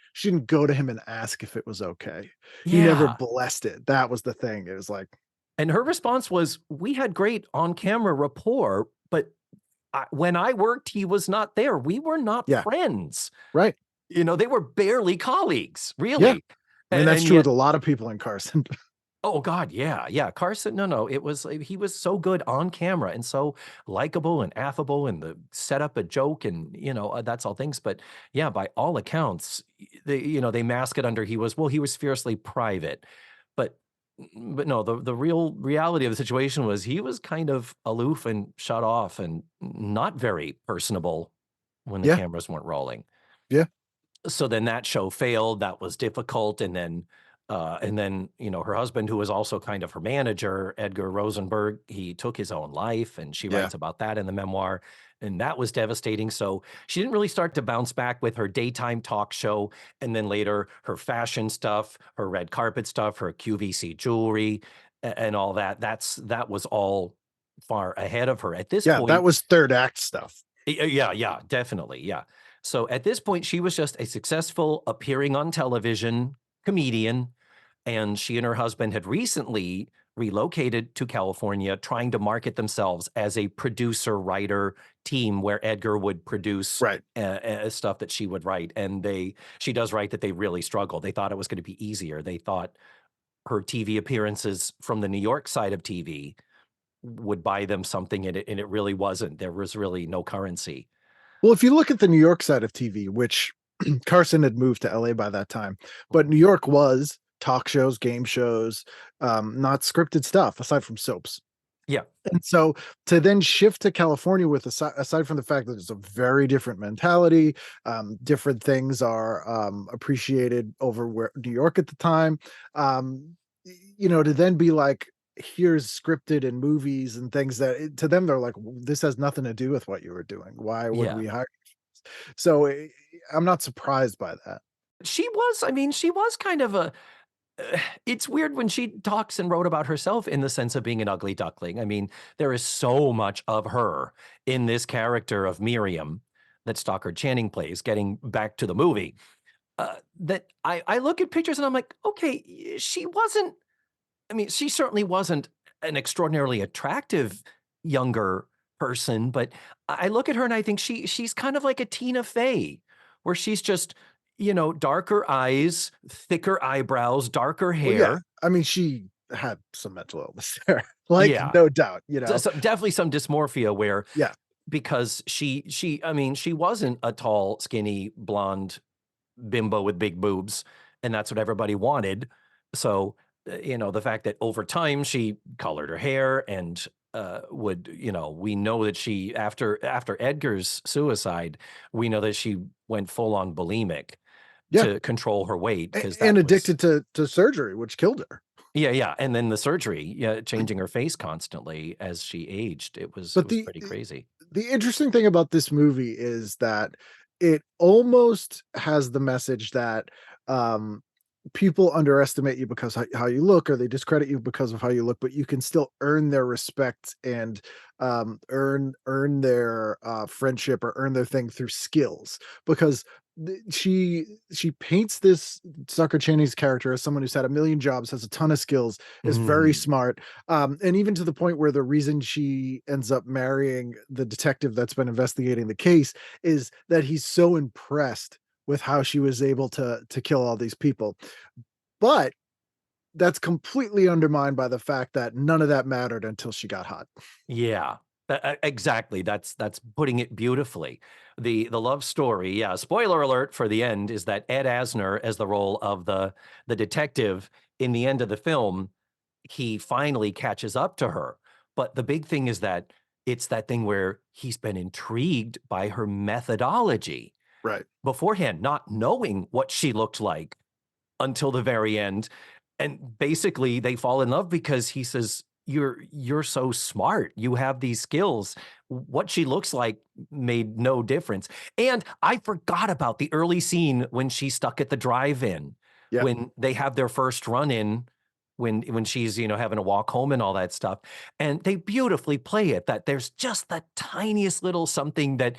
[SPEAKER 4] go to him and ask if it was okay. He never
[SPEAKER 5] yeah.
[SPEAKER 4] blessed it. That was the thing. It was like,
[SPEAKER 5] And her response was, "We had great on-camera rapport, but when I worked, he was not there. We were not
[SPEAKER 4] yeah,
[SPEAKER 5] friends."
[SPEAKER 4] right.
[SPEAKER 5] They were barely colleagues,
[SPEAKER 4] Yeah.
[SPEAKER 5] really.
[SPEAKER 4] I mean, that's
[SPEAKER 5] And
[SPEAKER 4] true with
[SPEAKER 5] yet
[SPEAKER 4] a lot of people in Carson.
[SPEAKER 5] oh god, yeah, yeah, Carson no, it was he was so good on camera and so likable and affable and the set up a joke and, that's all things, but yeah, by all accounts, they mask it under he was fiercely private. But but no, the real reality of the situation was he was kind of aloof and shut off and not very personable when the
[SPEAKER 4] Yeah,
[SPEAKER 5] cameras weren't rolling.
[SPEAKER 4] yeah.
[SPEAKER 5] So then that show failed, that was difficult, and then, her husband, who was also kind of her manager, Edgar Rosenberg, he took his own life, and she
[SPEAKER 4] Yeah.
[SPEAKER 5] writes about that in the memoir, and that was devastating. So she didn't really start to bounce back with her daytime talk show, and then later her fashion stuff, her red carpet stuff, her QVC jewelry, and all that. That was all far ahead of her. At this
[SPEAKER 4] Yeah, that
[SPEAKER 5] point,
[SPEAKER 4] was 3rd act stuff.
[SPEAKER 5] yeah, yeah, definitely, yeah. So at this point, she was just a successful appearing on television comedian, and she and her husband had recently relocated to California, trying to market themselves as a producer-writer team where Edgar would produce,
[SPEAKER 4] Right.
[SPEAKER 5] stuff that she would write, and she does write that they really struggled. They thought it was gonna be easier. They thought her TV appearances from the New York side of TV would buy them something, and it really wasn't. There was really no currency.
[SPEAKER 4] Well, if you look at the New York side of TV, which Carson had moved to LA by that time, but New York was talk shows, game shows, not scripted stuff aside from soaps.
[SPEAKER 5] Yeah.
[SPEAKER 4] And so to then shift to California with aside from the fact that it's a very different mentality, different things are appreciated over where New York at the time. To then be like, here's scripted and movies and things that to them they're like, this has nothing to do with what you were doing. Why would
[SPEAKER 5] Yeah.
[SPEAKER 4] we hire? So I'm not surprised by that.
[SPEAKER 5] She was kind of a it's weird when she talks and wrote about herself in the sense of being an ugly duckling. I mean, there is so much of her in this character of Miriam that Stockard Channing plays, getting back to the movie, that I look at pictures and I'm like, "Okay, she wasn't." I mean, she certainly wasn't an extraordinarily attractive younger person, but I look at her and I think she's kind of like a Tina Fey, where she's just, darker eyes, thicker eyebrows, darker
[SPEAKER 4] Well, yeah,
[SPEAKER 5] hair.
[SPEAKER 4] I mean, she had some mental illness there, like
[SPEAKER 5] Yeah.
[SPEAKER 4] no doubt.
[SPEAKER 5] Definitely some dysmorphia where
[SPEAKER 4] Yeah,
[SPEAKER 5] because I mean, she wasn't a tall, skinny, blonde bimbo with big boobs, and that's what everybody wanted. So, the fact that over time she colored her hair and we know that she after Edgar's suicide, we know that she went full on bulimic
[SPEAKER 4] yeah,
[SPEAKER 5] to control her weight because
[SPEAKER 4] and
[SPEAKER 5] that was
[SPEAKER 4] addicted to surgery, which killed her.
[SPEAKER 5] yeah, yeah, and then the surgery, yeah, changing her face constantly as she aged. It
[SPEAKER 4] But
[SPEAKER 5] was pretty crazy.
[SPEAKER 4] the interesting thing about this movie is that it almost has the message that um people underestimate you because how you look, or they discredit you because of how you look, but you can still earn their respect and earn their friendship or earn their thing through skills. Because she paints this Sucker Cheney's character as someone who's had a million jobs, has a ton of skills, is very
[SPEAKER 5] Mm,
[SPEAKER 4] smart, and even to the point where the reason she ends up marrying the detective that's been investigating the case is that he's so impressed with how she was able to kill all these people. But that's completely undermined by the fact that none of that mattered until she got hot.
[SPEAKER 5] yeah, exactly. That's putting it beautifully. The love story, yeah. Spoiler alert for the end is that Ed Asner, as the role of the detective in the end of the film, he finally catches up to her. But the big thing is that it's that thing where he's been intrigued by her methodology.
[SPEAKER 4] Right.
[SPEAKER 5] beforehand, not knowing what she looked like until the very end. And basically they fall in love because he says, you're so smart. You have these skills. What she looks like made no difference. And I forgot about the early scene when she's stuck at the drive-in,
[SPEAKER 4] Yeah.
[SPEAKER 5] when they have their first run-in, when she's, having to walk home and all that stuff. And they beautifully play it, that there's just the tiniest little something that,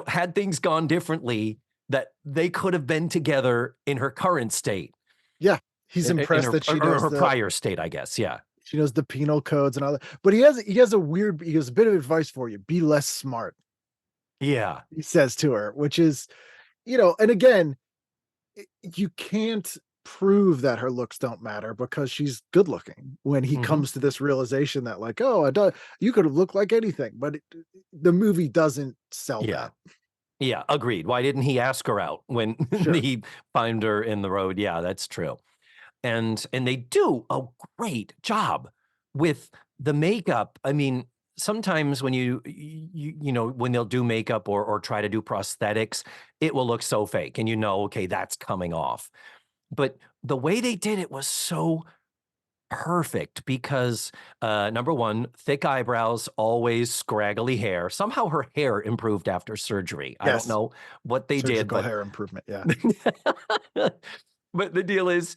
[SPEAKER 5] had things gone differently, that they could have been together in her current state.
[SPEAKER 4] Yeah. He's
[SPEAKER 5] In
[SPEAKER 4] impressed
[SPEAKER 5] her
[SPEAKER 4] that she
[SPEAKER 5] or
[SPEAKER 4] knows
[SPEAKER 5] her prior state, I guess, yeah.
[SPEAKER 4] she knows the penal codes and all that. But he has a bit of advice for you. Be less smart,
[SPEAKER 5] Yeah.
[SPEAKER 4] he says to her, which is, and again, you can't prove that her looks don't matter because she's good looking when he
[SPEAKER 5] Mhm.
[SPEAKER 4] comes to this realization that like, oh, you could have looked like anything, but the movie doesn't sell
[SPEAKER 5] Yeah.
[SPEAKER 4] that.
[SPEAKER 5] Yeah, agreed. Why didn't he ask her out when
[SPEAKER 4] Sure.
[SPEAKER 5] he found her in the road? Yeah, that's true. And they do a great job with the makeup. I mean, sometimes when when they'll do makeup or try to do prosthetics, it will look so fake and okay, that's coming off. But the way they did it was so perfect because number one, thick eyebrows, always scraggly hair. Somehow her hair improved after surgery. I don't
[SPEAKER 4] Yes.
[SPEAKER 5] know what they did,
[SPEAKER 4] Surgical
[SPEAKER 5] but
[SPEAKER 4] hair improvement. Yeah.
[SPEAKER 5] but the deal is,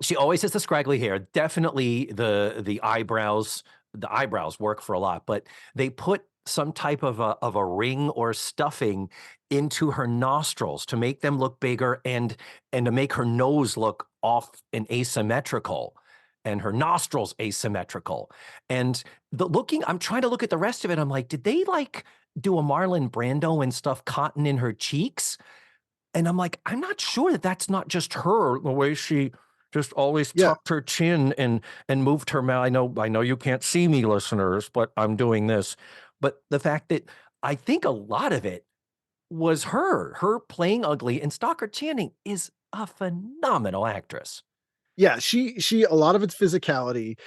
[SPEAKER 5] she always has the scraggly hair. Definitely the eyebrows. The eyebrows work for a lot, but they put some type of a ring or stuffing into her nostrils to make them look bigger and to make her nose look off and asymmetrical, and her nostrils asymmetrical. And I'm trying to look at the rest of it. I'm like, did they like do a Marlon Brando and stuff cotton in her cheeks? And I'm like, I'm not sure that that's not just her, the way she just always
[SPEAKER 4] Yeah.
[SPEAKER 5] tucked her chin and moved her mouth. I know you can't see me, listeners, but I'm doing this. But the fact that I think a lot of it was her playing ugly, and Stalker Channing is a phenomenal actress.
[SPEAKER 4] Yeah, she a lot of it's physicality.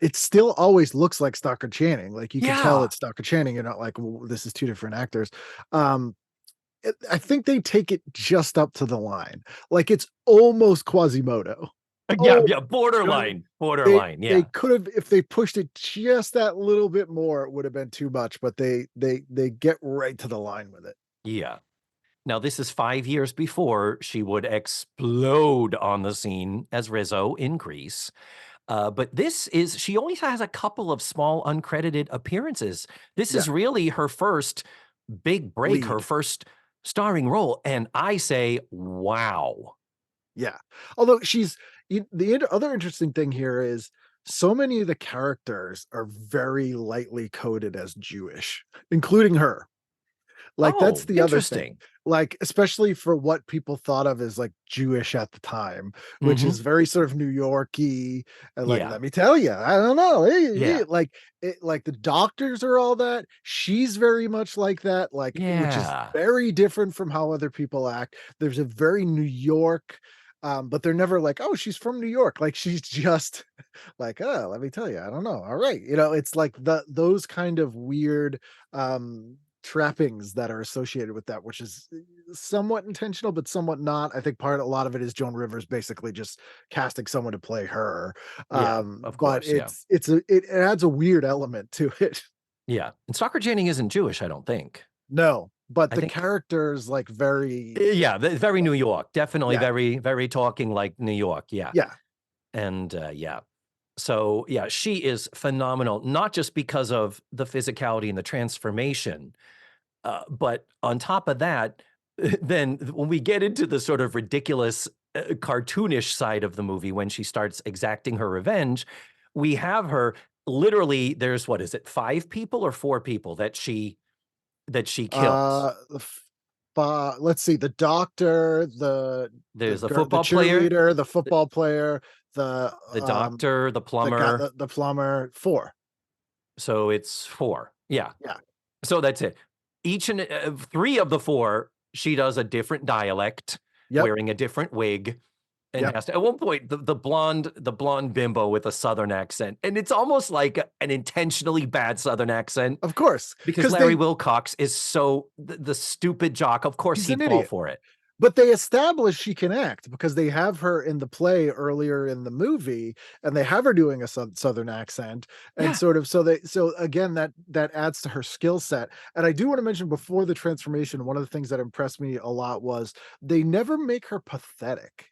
[SPEAKER 4] It still always looks like Stockard Channing. Like you can tell
[SPEAKER 5] Yeah.
[SPEAKER 4] it's Stockard Channing. You're not like, well, this is two different actors. Um, I think they take it just up to the line. Like it's almost Quasimodo.
[SPEAKER 5] Yeah,
[SPEAKER 4] Oh,
[SPEAKER 5] yeah, borderline,
[SPEAKER 4] they
[SPEAKER 5] borderline,
[SPEAKER 4] they
[SPEAKER 5] yeah.
[SPEAKER 4] could have, if they pushed it just that little bit more, it would have been too much. But they get right to the line with it.
[SPEAKER 5] Yeah. Now, this is 5 years before she would explode on the scene as Rizzo in Grease. But she only has a couple of small uncredited appearances. This
[SPEAKER 4] Yeah,
[SPEAKER 5] is really her first big break, her
[SPEAKER 4] lead.
[SPEAKER 5] first starring role. And I say, wow.
[SPEAKER 4] Yeah. Although other interesting thing here is so many of the characters are very lightly coded as Jewish, including her. Like that's
[SPEAKER 5] Oh,
[SPEAKER 4] the other thing.
[SPEAKER 5] interesting.
[SPEAKER 4] Like especially for what people thought of as like Jewish at the time, which
[SPEAKER 5] Hmm.
[SPEAKER 4] is very sort of New Yorky and like,
[SPEAKER 5] Yeah.
[SPEAKER 4] let me tell you, I don't know,
[SPEAKER 5] Yeah.
[SPEAKER 4] like the doctors are all that. She's very much like that, like which is
[SPEAKER 5] Yeah.
[SPEAKER 4] very different from how other people act. There's a very New York, but they're never like, oh, she's from New York. Like she's just like, oh, let me tell you, I don't know. All right, it's like those kind of weird trappings that are associated with that, which is somewhat intentional, but somewhat not. I think a lot of it is Joan Rivers basically just casting someone to play her.
[SPEAKER 5] Yeah. Of
[SPEAKER 4] But
[SPEAKER 5] course. Yeah.
[SPEAKER 4] it adds a weird element to it.
[SPEAKER 5] Yeah. And Stalker Janning isn't Jewish, I don't think.
[SPEAKER 4] No, but
[SPEAKER 5] I
[SPEAKER 4] the
[SPEAKER 5] think
[SPEAKER 4] characters like very,
[SPEAKER 5] Yeah, very New York. Definitely
[SPEAKER 4] yeah,
[SPEAKER 5] very, very talking like New York. Yeah.
[SPEAKER 4] yeah,
[SPEAKER 5] And yeah. So yeah, she is phenomenal, not just because of the physicality and the transformation, but on top of that, then when we get into the sort of ridiculous, cartoonish side of the movie, when she starts exacting her revenge, we have her literally. There's what is it, 5 people or 4 people that she kills?
[SPEAKER 4] the let's see, the doctor, the
[SPEAKER 5] There's a
[SPEAKER 4] girl, the
[SPEAKER 5] football player,
[SPEAKER 4] cheerleader, the
[SPEAKER 5] the,
[SPEAKER 4] football player, the
[SPEAKER 5] the doctor, the
[SPEAKER 4] the guy,
[SPEAKER 5] plumber.
[SPEAKER 4] the plumber. Four.
[SPEAKER 5] So it's 4. Yeah.
[SPEAKER 4] Yeah.
[SPEAKER 5] So that's it. Each and 3 of the 4, she does a different dialect,
[SPEAKER 4] Yep.
[SPEAKER 5] wearing a different wig. And
[SPEAKER 4] Yep.
[SPEAKER 5] has to, at one point, the blonde bimbo with a Southern accent, and it's almost like an intentionally bad Southern accent
[SPEAKER 4] Of course,
[SPEAKER 5] because
[SPEAKER 4] because
[SPEAKER 5] Larry Wilcox is so the stupid jock. Of course,
[SPEAKER 4] he's
[SPEAKER 5] he'd
[SPEAKER 4] an
[SPEAKER 5] fall
[SPEAKER 4] idiot.
[SPEAKER 5] for it.
[SPEAKER 4] But they establish she can act because they have her in the play earlier in the movie, and they have her doing a Southern accent, and
[SPEAKER 5] Yeah.
[SPEAKER 4] sort of so again that adds to her skill set. And I do want to mention before the transformation, one of the things that impressed me a lot was they never make her pathetic.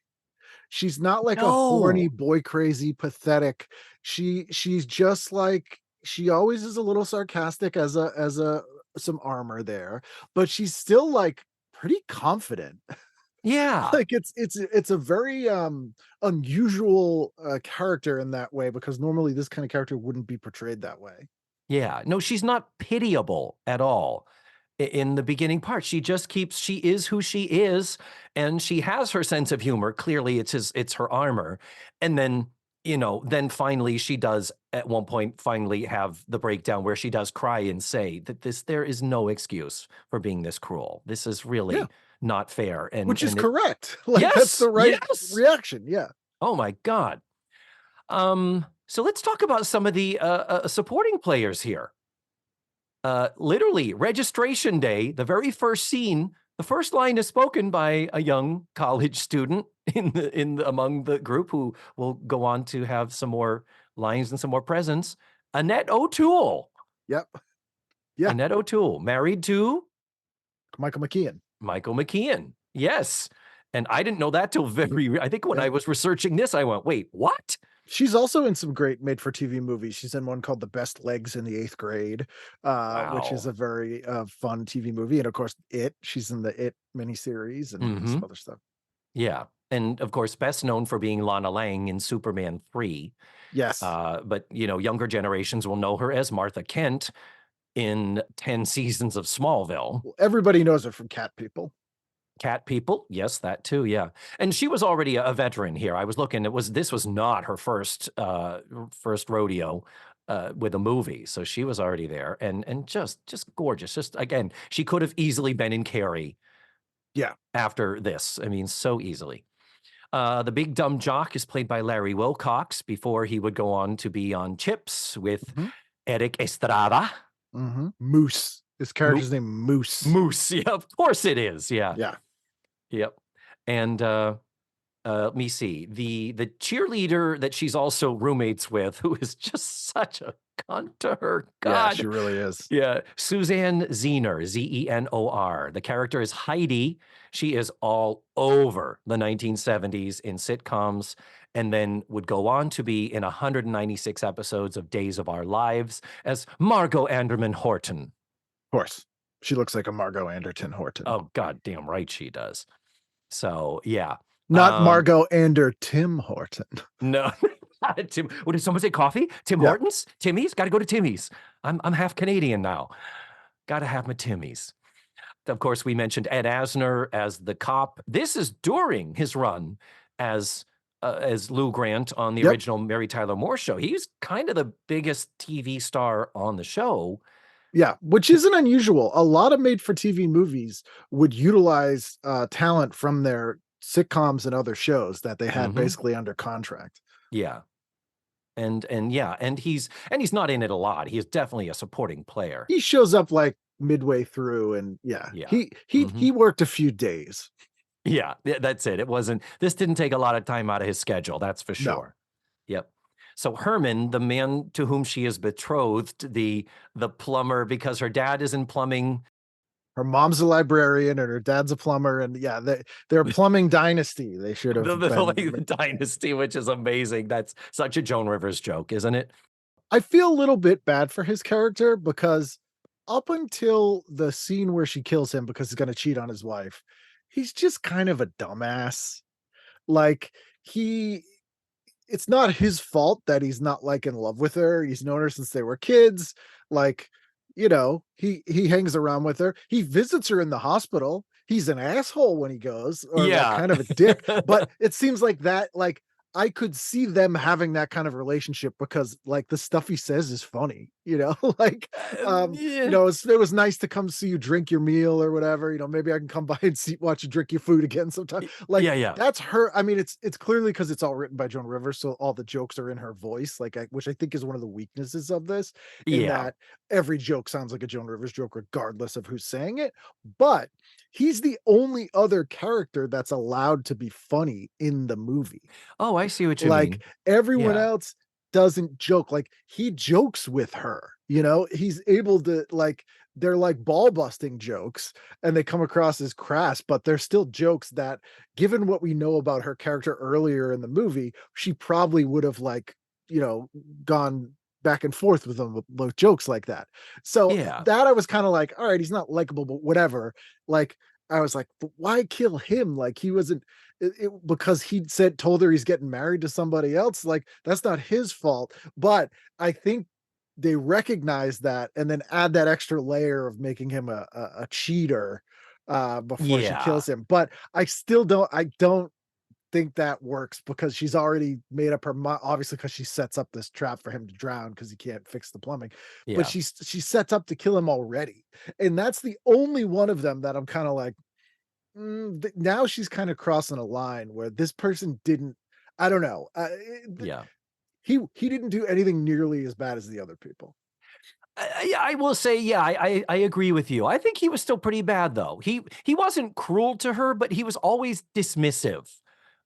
[SPEAKER 4] She's not like a horny,
[SPEAKER 5] No.
[SPEAKER 4] boy crazy, pathetic. She's just like she always is a little sarcastic as a some armor there, but she's still like pretty confident.
[SPEAKER 5] Yeah.
[SPEAKER 4] Like it's a very unusual character in that way because normally this kind of character wouldn't be portrayed that way.
[SPEAKER 5] Yeah. No, she's not pitiable at all in the beginning part. She just keeps, she is who she is, and she has her sense of humor. Clearly, it's her armor. And then, then finally she does at one point finally have the breakdown where she does cry and say that there is no excuse for being this cruel. This is
[SPEAKER 4] Yeah,
[SPEAKER 5] really not fair.
[SPEAKER 4] which is
[SPEAKER 5] And it,
[SPEAKER 4] correct. Like that's
[SPEAKER 5] yes,
[SPEAKER 4] the right
[SPEAKER 5] yes.
[SPEAKER 4] reaction. Yeah.
[SPEAKER 5] Oh my God. So let's talk about some of the supporting players here. Literally, registration day, the very first scene, the first line is spoken by a young college student among the group who will go on to have some more lines and some more presence. Annette O'Toole.
[SPEAKER 4] Yep. Yeah.
[SPEAKER 5] Annette O'Toole, married to
[SPEAKER 4] Michael McKean.
[SPEAKER 5] Michael McCann. Yes. And I didn't know that till I think when
[SPEAKER 4] Yeah.
[SPEAKER 5] I was researching this, I went, wait, what?
[SPEAKER 4] She's also in some great made-for-TV movies. She's in one called The Best Legs in the Eighth Grade, which is
[SPEAKER 5] Wow.
[SPEAKER 4] a very fun TV movie. And of course, She's in the It miniseries and some other stuff.
[SPEAKER 5] Yeah. And of course, best known for being Lana Lang in Superman 3.
[SPEAKER 4] Yes.
[SPEAKER 5] But, younger generations will know her as Martha Kent in 10 seasons of Smallville.
[SPEAKER 4] Well, everybody knows her from Cat People.
[SPEAKER 5] Cat People, yes, that too, yeah. And she was already a veteran here. I was looking; this was not her first rodeo with a movie, so she was already there, and just gorgeous. Just again, she could have easily been in Carrie.
[SPEAKER 4] Yeah.
[SPEAKER 5] After this, I mean, so easily. The big dumb jock is played by Larry Wilcox before he would go on to be on Chips with Eric Estrada.
[SPEAKER 4] Moose. His character's name Moose.
[SPEAKER 5] Moose, yeah, of course it is. Yeah.
[SPEAKER 4] Yeah.
[SPEAKER 5] Yep. And let me see. The cheerleader that she's also roommates with, who is just such a cunt to her. God.
[SPEAKER 4] Yeah, she really is.
[SPEAKER 5] Yeah. Suzanne Zenor, Zenor. The character is Heidi. She is all over the 1970s in sitcoms, and then would go on to be in 196 episodes of Days of Our Lives as Margot Anderman Horton.
[SPEAKER 4] Of course. She looks like a Margot Anderton Horton.
[SPEAKER 5] Oh, goddamn right she does. So, yeah.
[SPEAKER 4] Not Margot Tim Horton.
[SPEAKER 5] No. Tim, what did someone say? Coffee? Tim Hortons? Timmy's? Got to go to Timmy's. I'm half Canadian now. Got to have my Timmy's. Of course, we mentioned Ed Asner as the cop. This is during his run as Lou Grant on the original Mary Tyler Moore show. He's kind of the biggest TV star on the show.
[SPEAKER 4] Yeah, which isn't unusual. A lot of made-for-TV movies would utilize talent from their sitcoms and other shows that they had basically under contract.
[SPEAKER 5] Yeah. And he's not in it a lot. He is definitely a supporting player.
[SPEAKER 4] He shows up like midway through, and he worked a few days.
[SPEAKER 5] Yeah, that's it. This didn't take a lot of time out of his schedule, that's for sure. No. Yep. So Herman, the man to whom she is betrothed, the plumber, because her dad is in plumbing.
[SPEAKER 4] Her mom's a librarian and her dad's a plumber, and they're a plumbing dynasty. They should have
[SPEAKER 5] the dynasty, which is amazing. That's such a Joan Rivers joke, isn't it?
[SPEAKER 4] I feel a little bit bad for his character because up until the scene where she kills him because he's going to cheat on his wife, he's just kind of a dumbass. Like it's not his fault that he's not like in love with her. He's known her since they were kids. Like, he hangs around with her. He visits her in the hospital. He's an asshole when he goes, or like kind of a dick. But it seems like that, like I could see them having that kind of relationship because like the stuff he says is funny. you know, like,
[SPEAKER 5] Yeah.
[SPEAKER 4] it was nice to come see you drink your meal or whatever, maybe I can come by and watch you drink your food again sometime. Like,
[SPEAKER 5] Yeah, yeah,
[SPEAKER 4] that's her. I mean, it's clearly because it's all written by Joan Rivers, so all the jokes are in her voice, like, which I think is one of the weaknesses of this, in
[SPEAKER 5] yeah.
[SPEAKER 4] that every joke sounds like a Joan Rivers joke, regardless of who's saying it. But he's the only other character that's allowed to be funny in the movie.
[SPEAKER 5] Oh, I see what you
[SPEAKER 4] Like,
[SPEAKER 5] mean.
[SPEAKER 4] everyone
[SPEAKER 5] Yeah,
[SPEAKER 4] else doesn't joke, like, he jokes with her, He's able to, like, they're like ball busting jokes, and they come across as crass, but they're still jokes that, given what we know about her character earlier in the movie, she probably would have, like, you know, gone back and forth with them with jokes like that. So,
[SPEAKER 5] yeah,
[SPEAKER 4] that I was kinda like, "Alright, he's not likable, but whatever." Like, I was like, "But why kill him?" Like, he wasn't because he told her he's getting married to somebody else, like, that's not his fault. But I think they recognize that and then add that extra layer of making him a cheater, before she
[SPEAKER 5] yeah,
[SPEAKER 4] kills him. But I don't think that works, because she's already made up her mind, obviously, because she sets up this trap for him to drown because he can't fix the plumbing. But
[SPEAKER 5] yeah.
[SPEAKER 4] she sets up to kill him already, and that's the only one of them that I'm kind of like, now she's kind of crossing a line where this person didn't. I don't know.
[SPEAKER 5] Yeah.
[SPEAKER 4] He didn't do anything nearly as bad as the other people.
[SPEAKER 5] Yeah, I will say, yeah, I agree with you. I think he was still pretty bad though. He wasn't cruel to her, but he was always dismissive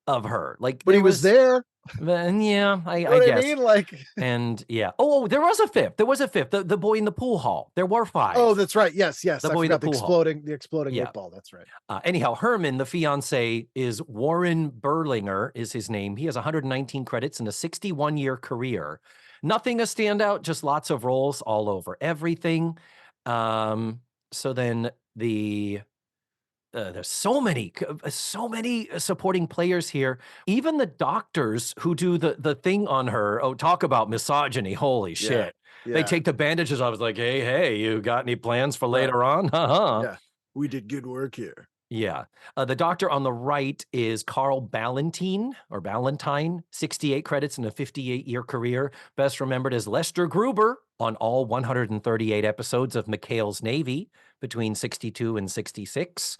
[SPEAKER 5] of her. Like
[SPEAKER 4] But
[SPEAKER 5] there
[SPEAKER 4] he was
[SPEAKER 5] was,
[SPEAKER 4] there.
[SPEAKER 5] yeah,
[SPEAKER 4] You know
[SPEAKER 5] I
[SPEAKER 4] what I
[SPEAKER 5] guess.
[SPEAKER 4] mean? Like,
[SPEAKER 5] And yeah. Oh, there was a fifth. There was a fifth. The boy in the pool hall. There were
[SPEAKER 4] oh,
[SPEAKER 5] five.
[SPEAKER 4] that's right. Yes, yes.
[SPEAKER 5] The
[SPEAKER 4] I
[SPEAKER 5] boy in the
[SPEAKER 4] forgot
[SPEAKER 5] pool hall.
[SPEAKER 4] the exploding
[SPEAKER 5] Yeah.
[SPEAKER 4] eight ball. That's right.
[SPEAKER 5] Anyhow, Herman, the fiance, is Warren Berlinger, is his name. He has 119 credits in a 61-year career. Nothing a standout, just lots of roles all over everything. So then there's so many supporting players here. Even the doctors who do the thing on her. Oh, talk about misogyny! Holy
[SPEAKER 4] Yeah.
[SPEAKER 5] shit! They
[SPEAKER 4] Yeah.
[SPEAKER 5] take the bandages off. It's like, hey, you got any plans for
[SPEAKER 4] Right.
[SPEAKER 5] later on? Haha.
[SPEAKER 4] Yeah. We did good work here.
[SPEAKER 5] Yeah. The doctor on the right is Carl Ballantyne, 68 credits in a 58-year career. Best remembered as Lester Gruber on all 138 episodes of McHale's Navy between 62 and 66.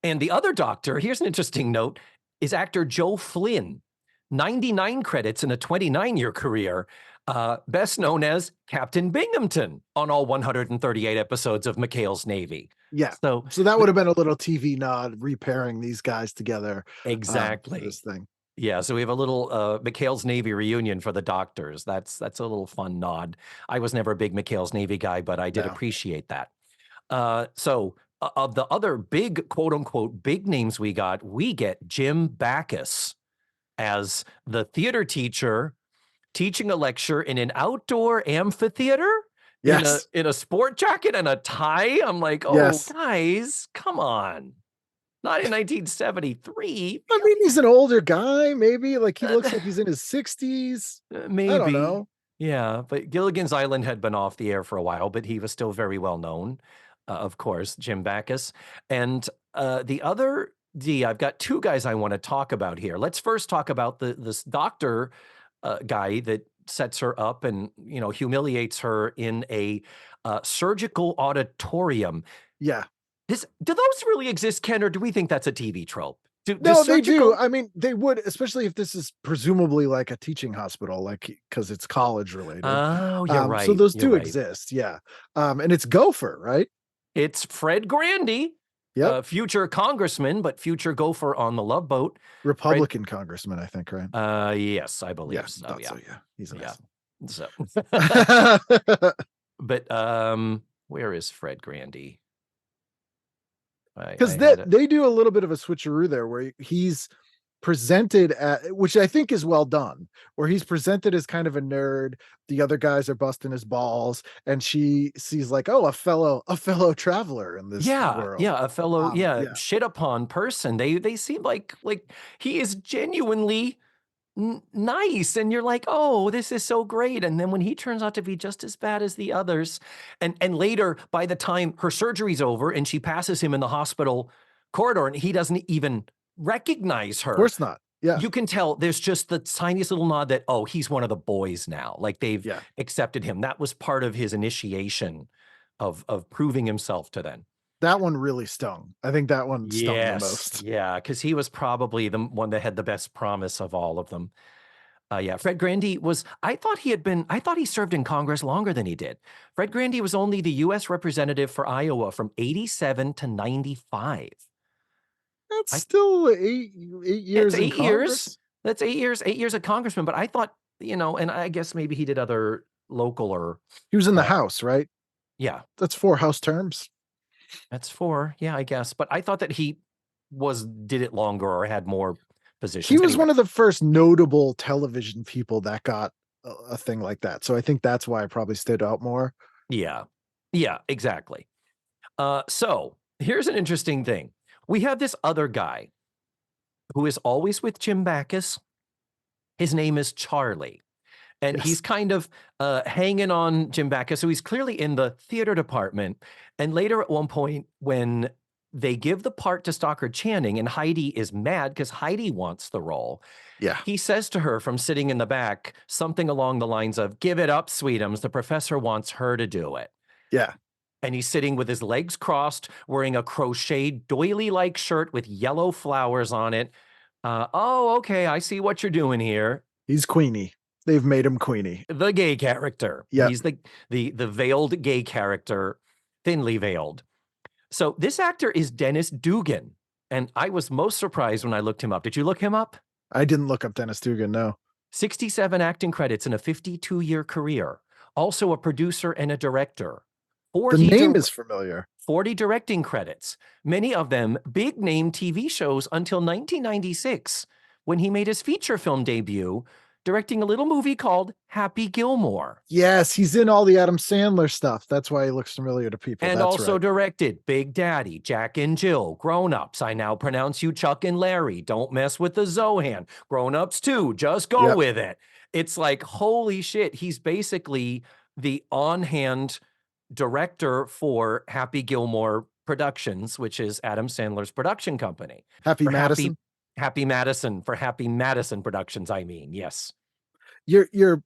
[SPEAKER 5] And the other doctor, here's an interesting note, is actor Joe Flynn, 99 credits in a 29-year career. Best known as Captain Binghamton on all 138 episodes of McHale's Navy.
[SPEAKER 4] Yeah.
[SPEAKER 5] So
[SPEAKER 4] So that would have been a little TV nod, repairing these guys together, for
[SPEAKER 5] exactly.
[SPEAKER 4] this thing.
[SPEAKER 5] Yeah, so we have a little McHale's Navy reunion for the doctors. That's a little fun nod. I was never a big McHale's Navy guy, but I did
[SPEAKER 4] No.
[SPEAKER 5] appreciate that. Of the other big quote unquote big names we get Jim Backus as the theater teacher teaching a lecture in an outdoor amphitheater
[SPEAKER 4] Yes.
[SPEAKER 5] in a sport jacket and a tie. I'm like, oh
[SPEAKER 4] Yes.
[SPEAKER 5] guys, come on. Not in 1973.
[SPEAKER 4] I mean, he's an older guy, maybe, like, he looks like he's in his 60s. I don't
[SPEAKER 5] Maybe.
[SPEAKER 4] know.
[SPEAKER 5] Yeah, but Gilligan's Island had been off the air for a while, but he was still very well known, of course, Jim Backus. And I've got two guys I want to talk about here. Let's first talk about this doctor guy that sets her up and humiliates her in a surgical auditorium.
[SPEAKER 4] Yeah.
[SPEAKER 5] Do those really exist, Ken, or do we think that's a TV trope? Do
[SPEAKER 4] No, they do.
[SPEAKER 5] surgical?
[SPEAKER 4] I mean, they would, especially if this is presumably like a teaching hospital, like, because it's college related.
[SPEAKER 5] Oh, you're
[SPEAKER 4] So
[SPEAKER 5] right.
[SPEAKER 4] those
[SPEAKER 5] You're
[SPEAKER 4] do
[SPEAKER 5] right.
[SPEAKER 4] exist. Yeah. And it's Gopher, right?
[SPEAKER 5] It's Fred Grandy,
[SPEAKER 4] Yep.
[SPEAKER 5] future congressman, but future gopher on the Love Boat.
[SPEAKER 4] Republican congressman, I think, right?
[SPEAKER 5] Yes, I
[SPEAKER 4] Yeah.
[SPEAKER 5] believe so.
[SPEAKER 4] Thought
[SPEAKER 5] Yeah,
[SPEAKER 4] so. Yeah. He's an
[SPEAKER 5] yeah. So,
[SPEAKER 4] asshole.
[SPEAKER 5] but where is Fred Grandy? I
[SPEAKER 4] Because
[SPEAKER 5] had it.
[SPEAKER 4] they do a little bit of a switcheroo there, where he's presented which I think is well done, where he's presented as kind of a nerd. The other guys are busting his balls, and she sees, like, oh, a fellow traveler in this
[SPEAKER 5] Yeah,
[SPEAKER 4] world.
[SPEAKER 5] yeah, a fellow,
[SPEAKER 4] Yeah.
[SPEAKER 5] shit upon person. They seem like he is genuinely nice, and you're like, oh, this is so great. And then when he turns out to be just as bad as the others, and later, by the time her surgery's over and she passes him in the hospital corridor, and he doesn't even recognize
[SPEAKER 4] Of
[SPEAKER 5] her.
[SPEAKER 4] course not. Yeah.
[SPEAKER 5] You can tell there's just the tiniest little nod that, oh, he's one of the boys now. Like they've
[SPEAKER 4] Yeah.
[SPEAKER 5] accepted him. That was part of his initiation of proving himself to them.
[SPEAKER 4] That one really stung. I think that one stung the most.
[SPEAKER 5] Yeah, because he was probably the one that had the best promise of all of them. Yeah, Fred Grandy I thought he served in Congress longer than he did. Fred Grandy was only the U.S. representative for Iowa from 87 to 95.
[SPEAKER 4] That's
[SPEAKER 5] I-
[SPEAKER 4] still eight years
[SPEAKER 5] It's
[SPEAKER 4] in
[SPEAKER 5] 8 years.
[SPEAKER 4] Congress.
[SPEAKER 5] That's 8 years a congressman. But I thought, and I guess maybe he did other local or,
[SPEAKER 4] He was in the
[SPEAKER 5] Uh,
[SPEAKER 4] House, right?
[SPEAKER 5] yeah,
[SPEAKER 4] That's 4 House terms.
[SPEAKER 5] that's 4. Yeah, I guess. But I thought that he did it longer or had more positions.
[SPEAKER 4] He was
[SPEAKER 5] Anyway.
[SPEAKER 4] one of the first notable television people that got a thing like that. So I think that's why I probably stood out more.
[SPEAKER 5] Yeah. Yeah, exactly. So here's an interesting thing. We have this other guy who is always with Jim Backus. His name is Charlie. And
[SPEAKER 4] Yes.
[SPEAKER 5] he's kind of hanging on Jim Backus. So he's clearly in the theater department. And later at one point, when they give the part to Stockard Channing and Heidi is mad because Heidi wants the role,
[SPEAKER 4] Yeah.
[SPEAKER 5] he says to her from sitting in the back something along the lines of, "Give it up, Sweetums. The professor wants her to do it."
[SPEAKER 4] Yeah.
[SPEAKER 5] And he's sitting with his legs crossed, wearing a crocheted doily-like shirt with yellow flowers on it. Oh, okay, I see what you're doing here.
[SPEAKER 4] He's Queenie. They've made him Queenie.
[SPEAKER 5] The gay character.
[SPEAKER 4] Yep.
[SPEAKER 5] He's the veiled gay character, thinly veiled. So this actor is Dennis Dugan. And I was most surprised when I looked him up. Did you look him up?
[SPEAKER 4] I didn't look up Dennis Dugan, no.
[SPEAKER 5] 67 acting credits in a 52-year career. Also a producer and a director.
[SPEAKER 4] The
[SPEAKER 5] 40
[SPEAKER 4] name is familiar.
[SPEAKER 5] 40 directing credits, many of them big-name TV shows until 1996, when he made his feature film debut, directing a little movie called Happy Gilmore.
[SPEAKER 4] Yes, he's in all the Adam Sandler stuff. That's why he looks familiar to people.
[SPEAKER 5] And
[SPEAKER 4] That's
[SPEAKER 5] also
[SPEAKER 4] right.
[SPEAKER 5] directed Big Daddy, Jack and Jill, Grown Ups, I Now Pronounce You Chuck and Larry, Don't Mess with the Zohan, Grown Ups 2, Just Go
[SPEAKER 4] Yep.
[SPEAKER 5] With It. It's like, holy shit, he's basically the on-hand director for Happy Gilmore Productions, which is Adam Sandler's production company.
[SPEAKER 4] Happy
[SPEAKER 5] For
[SPEAKER 4] Madison.
[SPEAKER 5] Happy Madison, for Happy Madison Productions, I mean, yes.
[SPEAKER 4] You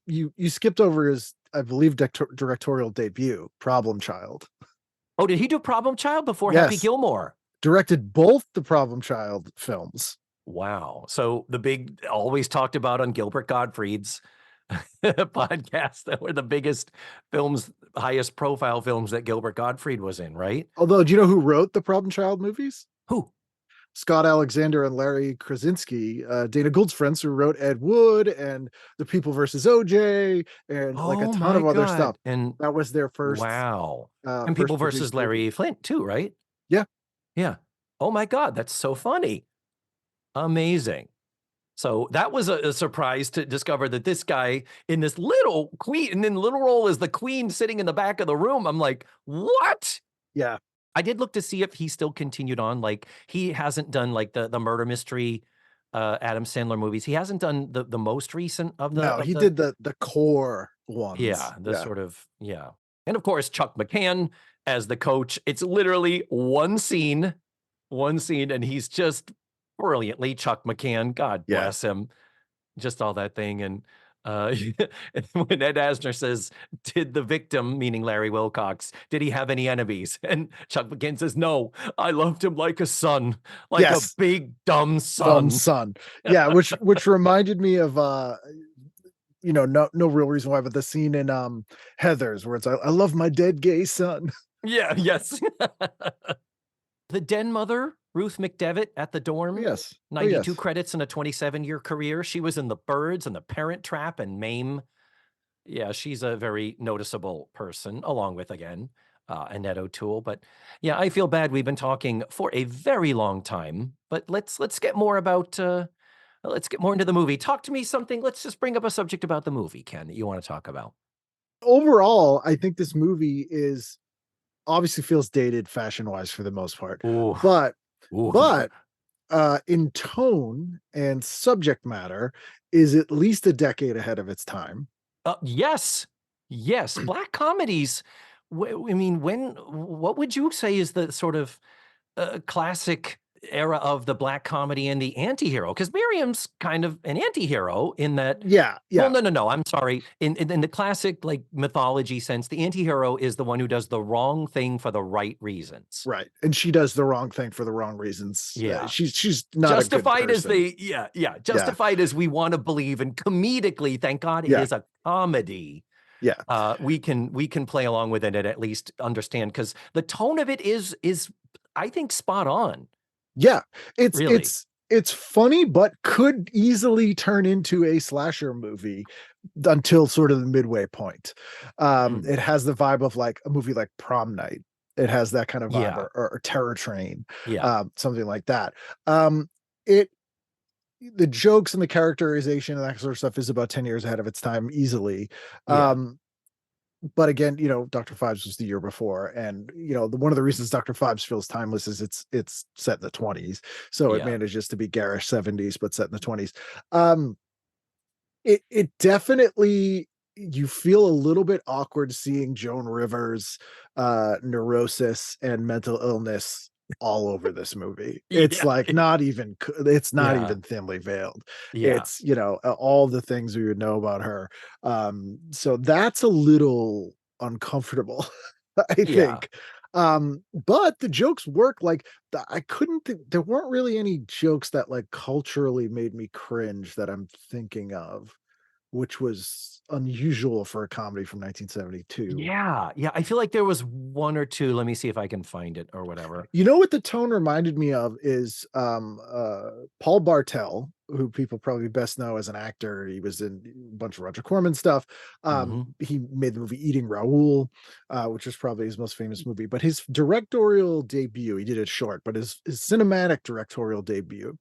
[SPEAKER 4] skipped over his, I believe, directorial debut, Problem Child.
[SPEAKER 5] Oh, did he do Problem Child before Happy
[SPEAKER 4] Yes.
[SPEAKER 5] Gilmore?
[SPEAKER 4] Directed both the Problem Child films.
[SPEAKER 5] Wow. So the big, always talked about on Gilbert Gottfried's podcast, that were the biggest films, highest profile films that Gilbert Gottfried was in, right?
[SPEAKER 4] Although, do you know who wrote the Problem Child movies?
[SPEAKER 5] Who?
[SPEAKER 4] Scott Alexander and Larry Krasinski, Dana Gould's friends, who wrote Ed Wood and The People versus OJ and like a
[SPEAKER 5] Oh
[SPEAKER 4] ton
[SPEAKER 5] my
[SPEAKER 4] of other
[SPEAKER 5] God.
[SPEAKER 4] stuff.
[SPEAKER 5] And
[SPEAKER 4] That was their first.
[SPEAKER 5] wow. And
[SPEAKER 4] first
[SPEAKER 5] People
[SPEAKER 4] produced
[SPEAKER 5] versus
[SPEAKER 4] movie.
[SPEAKER 5] Larry Flint too, right?
[SPEAKER 4] Yeah.
[SPEAKER 5] Yeah. Oh my God, that's so funny. Amazing. So that was a surprise to discover that this guy in this little role as the queen sitting in the back of the room. I'm like, what?
[SPEAKER 4] Yeah.
[SPEAKER 5] I did look to see if he still continued on. Like he hasn't done like the murder mystery Adam Sandler movies. He hasn't done the most recent of the.
[SPEAKER 4] No, he did the core ones.
[SPEAKER 5] Yeah, sort of, yeah. And of course, Chuck McCann as the coach. It's literally one scene, and he's just brilliantly Chuck McCann. God
[SPEAKER 4] Yeah.
[SPEAKER 5] bless him. Just all that thing. And and when Ed Asner says, "Did the victim," meaning Larry Wilcox, "did he have any enemies?" And Chuck McCann says, "No, I loved him like a son, like
[SPEAKER 4] Yes.
[SPEAKER 5] a big dumb son."
[SPEAKER 4] Son. Yeah, which reminded me of no real reason why, but the scene in Heathers where it's I love my dead gay son.
[SPEAKER 5] Yeah, yes. The den mother, Ruth McDevitt at the dorm.
[SPEAKER 4] Yes.
[SPEAKER 5] 92
[SPEAKER 4] yes.
[SPEAKER 5] credits in a 27-year career. She was in The Birds and The Parent Trap and MAME. Yeah, she's a very noticeable person, along with, again, Annette O'Toole. But yeah, I feel bad. We've been talking for a very long time, but let's get more about, let's get more into the movie. Talk to me something. Let's just bring up a subject about the movie, Ken, that you want to talk about.
[SPEAKER 4] Overall, I think this movie is obviously feels dated fashion-wise for the most part.
[SPEAKER 5] Ooh.
[SPEAKER 4] But
[SPEAKER 5] Ooh.
[SPEAKER 4] in tone and subject matter is at least a decade ahead of its time.
[SPEAKER 5] Yes. Black comedies. I mean, what would you say is the sort of classic era of the black comedy and the anti-hero, because Miriam's kind of an anti-hero in that.
[SPEAKER 4] Yeah,
[SPEAKER 5] Well,
[SPEAKER 4] yeah,
[SPEAKER 5] no. I'm sorry. In the classic like mythology sense, the anti-hero is the one who does the wrong thing for the right reasons.
[SPEAKER 4] right. And she does the wrong thing for the wrong reasons.
[SPEAKER 5] Yeah.
[SPEAKER 4] She's not a good
[SPEAKER 5] Justified as
[SPEAKER 4] person.
[SPEAKER 5] justified as we want to believe, and comedically, thank God it
[SPEAKER 4] Yeah.
[SPEAKER 5] is a comedy.
[SPEAKER 4] Yeah,
[SPEAKER 5] We can play along with it and at least understand, because the tone of it is I think spot on.
[SPEAKER 4] yeah. It's
[SPEAKER 5] Really.
[SPEAKER 4] it's funny, but could easily turn into a slasher movie until sort of the midway point.
[SPEAKER 5] Mm.
[SPEAKER 4] It has the vibe of like a movie like Prom Night. It has that kind of vibe,
[SPEAKER 5] Yeah.
[SPEAKER 4] or Terror Train,
[SPEAKER 5] Yeah.
[SPEAKER 4] something like that. It The jokes and the characterization and that sort of stuff is about 10 years ahead of its time easily.
[SPEAKER 5] Yeah.
[SPEAKER 4] But again, Dr. Fives was the year before, and one of the reasons Dr. Fives feels timeless is it's set in the 20s, so it
[SPEAKER 5] Yeah.
[SPEAKER 4] manages to be garish 70s but set in the 20s. Um, it definitely, you feel a little bit awkward seeing Joan Rivers' neurosis and mental illness all over this movie. It's
[SPEAKER 5] Yeah.
[SPEAKER 4] like it's not
[SPEAKER 5] Yeah.
[SPEAKER 4] even thinly veiled.
[SPEAKER 5] Yeah.
[SPEAKER 4] It's all the things we would know about her. So that's a little uncomfortable, I
[SPEAKER 5] Yeah.
[SPEAKER 4] think. But the jokes work. Like, I couldn't think, there weren't really any jokes that like culturally made me cringe that I'm thinking of, which was unusual for a comedy from 1972.
[SPEAKER 5] Yeah. Yeah. I feel like there was one or two. Let me see if I can find it or whatever.
[SPEAKER 4] You know what the tone reminded me of is Paul Bartel, who people probably best know as an actor. He was in a bunch of Roger Corman stuff.
[SPEAKER 5] Mhm.
[SPEAKER 4] He made the movie Eating Raoul, which is probably his most famous movie. But his directorial debut, he did it short, but his cinematic directorial debut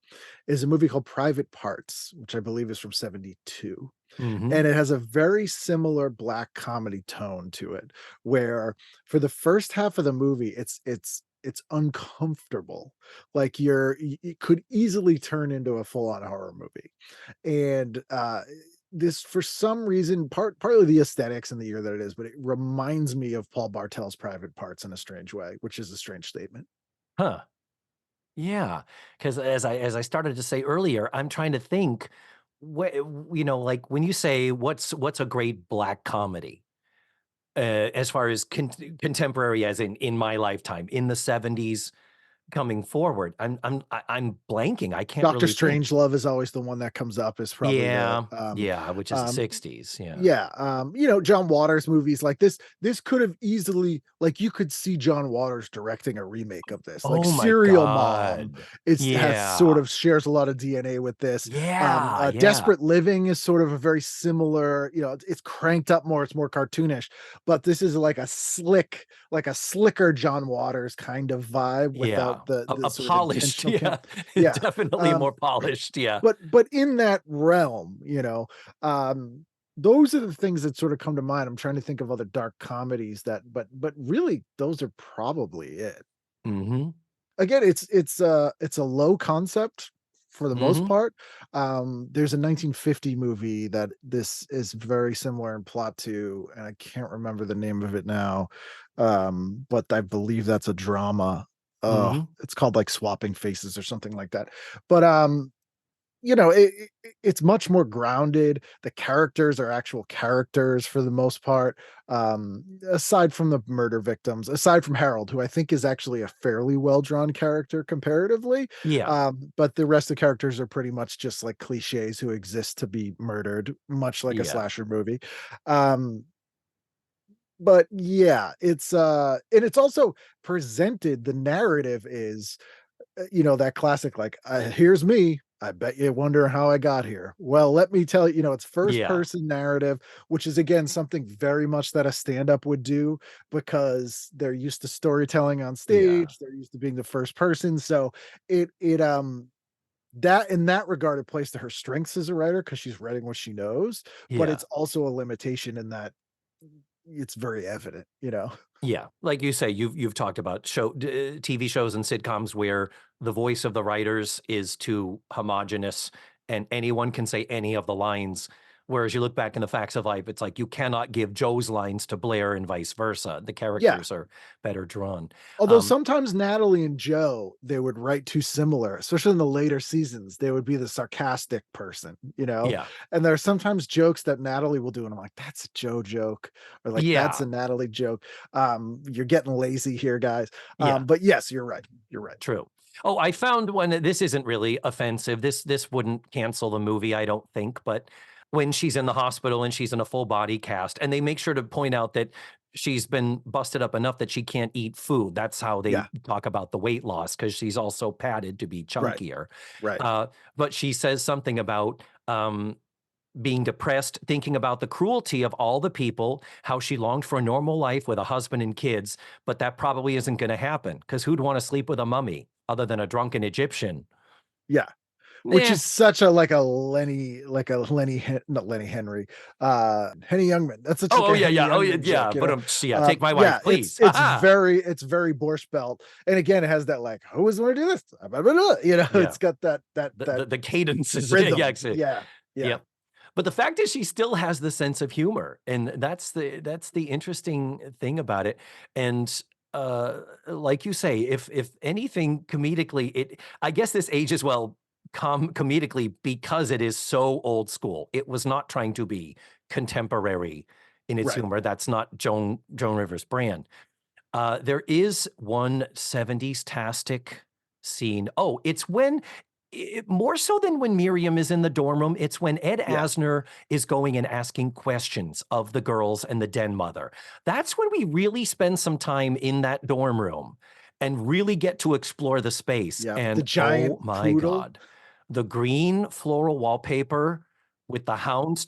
[SPEAKER 4] is a movie called Private Parts, which I believe is from 72.
[SPEAKER 5] Mhm.
[SPEAKER 4] And it has a very similar black comedy tone to it, where for the first half of the movie, it's uncomfortable. Like, it could easily turn into a full-on horror movie. And this, for some reason, partly the aesthetics and the year that it is, but it reminds me of Paul Bartel's Private Parts in a strange way, which is a strange statement.
[SPEAKER 5] Huh. Yeah. Because as I started to say earlier, I'm trying to think, like when you say what's a great black comedy, as far as contemporary, as in my lifetime, in the 70s coming forward, I'm blanking. I can't
[SPEAKER 4] Doctor
[SPEAKER 5] really think.
[SPEAKER 4] Strangelove is always the one that comes up, is probably the
[SPEAKER 5] Yeah. Yeah. Which is the
[SPEAKER 4] um
[SPEAKER 5] 60s. Yeah.
[SPEAKER 4] yeah, John Waters movies like this could have easily, like, you could see John Waters directing a remake of this. Like,
[SPEAKER 5] Oh my
[SPEAKER 4] Serial Mom
[SPEAKER 5] God.
[SPEAKER 4] has sort
[SPEAKER 5] Yeah.
[SPEAKER 4] of shares a lot of DNA with this.
[SPEAKER 5] Yeah. Yeah.
[SPEAKER 4] Desperate Living is sort of a very similar, it's cranked up more, it's more cartoonish, but this is like a slicker John Waters kind of vibe
[SPEAKER 5] Yeah.
[SPEAKER 4] without the
[SPEAKER 5] A
[SPEAKER 4] sort of
[SPEAKER 5] polished.
[SPEAKER 4] intentional
[SPEAKER 5] Yeah.
[SPEAKER 4] yeah.
[SPEAKER 5] Definitely more
[SPEAKER 4] Um,
[SPEAKER 5] polished. Yeah.
[SPEAKER 4] but in that realm, um, those are the things that sort of come to mind. I'm trying to think of other dark comedies that, but really, those are probably it.
[SPEAKER 5] Mhm.
[SPEAKER 4] Again, it's a low concept for the most
[SPEAKER 5] Mhm.
[SPEAKER 4] part. There's a 1950 movie that this is very similar in plot to, and I can't remember the name of it now. But I believe that's a drama.
[SPEAKER 5] Mhm.
[SPEAKER 4] It's called like Swapping Faces or something like that. But it's much more grounded. The characters are actual characters for the most part. Aside from the murder victims, aside from Harold, who I think is actually a fairly well-drawn character comparatively.
[SPEAKER 5] Yeah.
[SPEAKER 4] But the rest of the characters are pretty much just like cliches who exist to be murdered, much like a
[SPEAKER 5] Yeah.
[SPEAKER 4] slasher movie. Um, but yeah, and it's also presented, the narrative is that classic, like, here's me. I bet you wonder how I got here. Well, let me tell you, it's first
[SPEAKER 5] Yeah.
[SPEAKER 4] person narrative, which is again something very much that a stand-up would do, because they're used to storytelling on
[SPEAKER 5] Yeah.
[SPEAKER 4] stage. They're used to being the first person. So it that, in that regard, it plays to her strengths as a writer because she's writing what she knows, but
[SPEAKER 5] Yeah.
[SPEAKER 4] it's also a limitation in that it's very evident.
[SPEAKER 5] Yeah. Like you say, you've talked about TV shows and sitcoms where the voice of the writers is too homogenous and anyone can say any of the lines. Whereas you look back in the Facts of Life, it's like you cannot give Joe's lines to Blair and vice versa. The
[SPEAKER 4] Yeah.
[SPEAKER 5] characters are better drawn.
[SPEAKER 4] Although
[SPEAKER 5] Um,
[SPEAKER 4] sometimes Natalie and Joe, they would write too similar, especially in the later seasons. They would be the sarcastic person,
[SPEAKER 5] yeah.
[SPEAKER 4] And there are sometimes jokes that Natalie will do, and I'm like, that's a Joe joke, or like that's
[SPEAKER 5] Yeah.
[SPEAKER 4] a Natalie joke. You're getting lazy here, guys.
[SPEAKER 5] Yeah.
[SPEAKER 4] But yes, you're right. You're right.
[SPEAKER 5] True. Oh, I found one. This isn't really offensive. This wouldn't cancel the movie, I don't think. But when she's in the hospital and she's in a full body cast, and they make sure to point out that she's been busted up enough that she can't eat food. That's how they
[SPEAKER 4] Yeah.
[SPEAKER 5] talk about the weight loss, because she's also padded to be
[SPEAKER 4] Right.
[SPEAKER 5] chunkier.
[SPEAKER 4] Right.
[SPEAKER 5] But she says something about being depressed, thinking about the cruelty of all the people, how she longed for a normal life with a husband and kids, but that probably isn't going to happen, because who'd want to sleep with a mummy other than a drunken Egyptian?
[SPEAKER 4] Yeah. Which
[SPEAKER 5] Nah.
[SPEAKER 4] is such a not Lenny Henry, Henny Youngman. That's such like
[SPEAKER 5] Oh
[SPEAKER 4] a
[SPEAKER 5] yeah,
[SPEAKER 4] Henny
[SPEAKER 5] yeah, oh yeah,
[SPEAKER 4] Youngman
[SPEAKER 5] yeah.
[SPEAKER 4] joke,
[SPEAKER 5] But take my wife,
[SPEAKER 4] yeah,
[SPEAKER 5] please.
[SPEAKER 4] it's
[SPEAKER 5] Haha.
[SPEAKER 4] very Borscht Belt, and again, it has that like, who was going to do this?
[SPEAKER 5] Yeah.
[SPEAKER 4] It's got that
[SPEAKER 5] The cadence is
[SPEAKER 4] rhythm.
[SPEAKER 5] yeah.
[SPEAKER 4] Yeah.
[SPEAKER 5] Yep. But the fact is, she still has the sense of humor, and that's the interesting thing about it. And like you say, if anything, comedically, I guess this ages well comedically because it is so old school. It was not trying to be contemporary in its
[SPEAKER 4] Right.
[SPEAKER 5] humor. That's not Joan Rivers' brand. There is one 70s tastic scene. Oh, it's when more so than when Miriam is in the dorm room, it's when Ed
[SPEAKER 4] Yeah.
[SPEAKER 5] Asner is going and asking questions of the girls and the den mother. That's when we really spend some time in that dorm room and really get to explore the space.
[SPEAKER 4] Yeah.
[SPEAKER 5] And
[SPEAKER 4] The giant
[SPEAKER 5] oh my
[SPEAKER 4] poodle.
[SPEAKER 5] God, the green floral wallpaper with the hounds,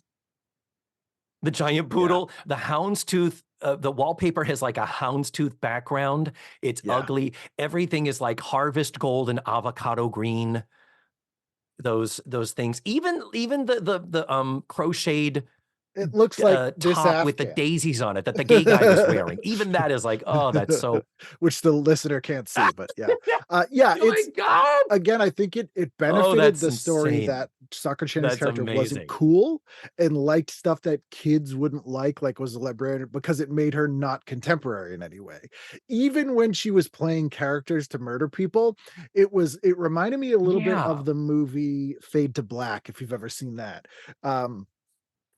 [SPEAKER 5] the giant poodle, the houndstooth. The wallpaper has like a houndstooth background. It's
[SPEAKER 4] Yeah.
[SPEAKER 5] ugly. Everything is like harvest gold and avocado green. Those things. Even the crocheted
[SPEAKER 4] It looks like this
[SPEAKER 5] top with the
[SPEAKER 4] Afghan.
[SPEAKER 5] daisies on it that the gay guy was wearing. Even that is like, oh, that's so.
[SPEAKER 4] Which the listener can't see, but yeah.
[SPEAKER 5] Oh
[SPEAKER 4] It's
[SPEAKER 5] my God.
[SPEAKER 4] again, I think it
[SPEAKER 5] Oh,
[SPEAKER 4] benefited
[SPEAKER 5] that's
[SPEAKER 4] the story
[SPEAKER 5] insane.
[SPEAKER 4] that Soccer Channel's
[SPEAKER 5] That's
[SPEAKER 4] character wasn't
[SPEAKER 5] amazing.
[SPEAKER 4] cool and liked stuff that kids wouldn't like was a librarian, because it made her not contemporary in any way. Even when she was playing characters to murder people, it reminded me a little bit
[SPEAKER 5] Yeah.
[SPEAKER 4] of the movie Fade to Black, if you've ever seen that.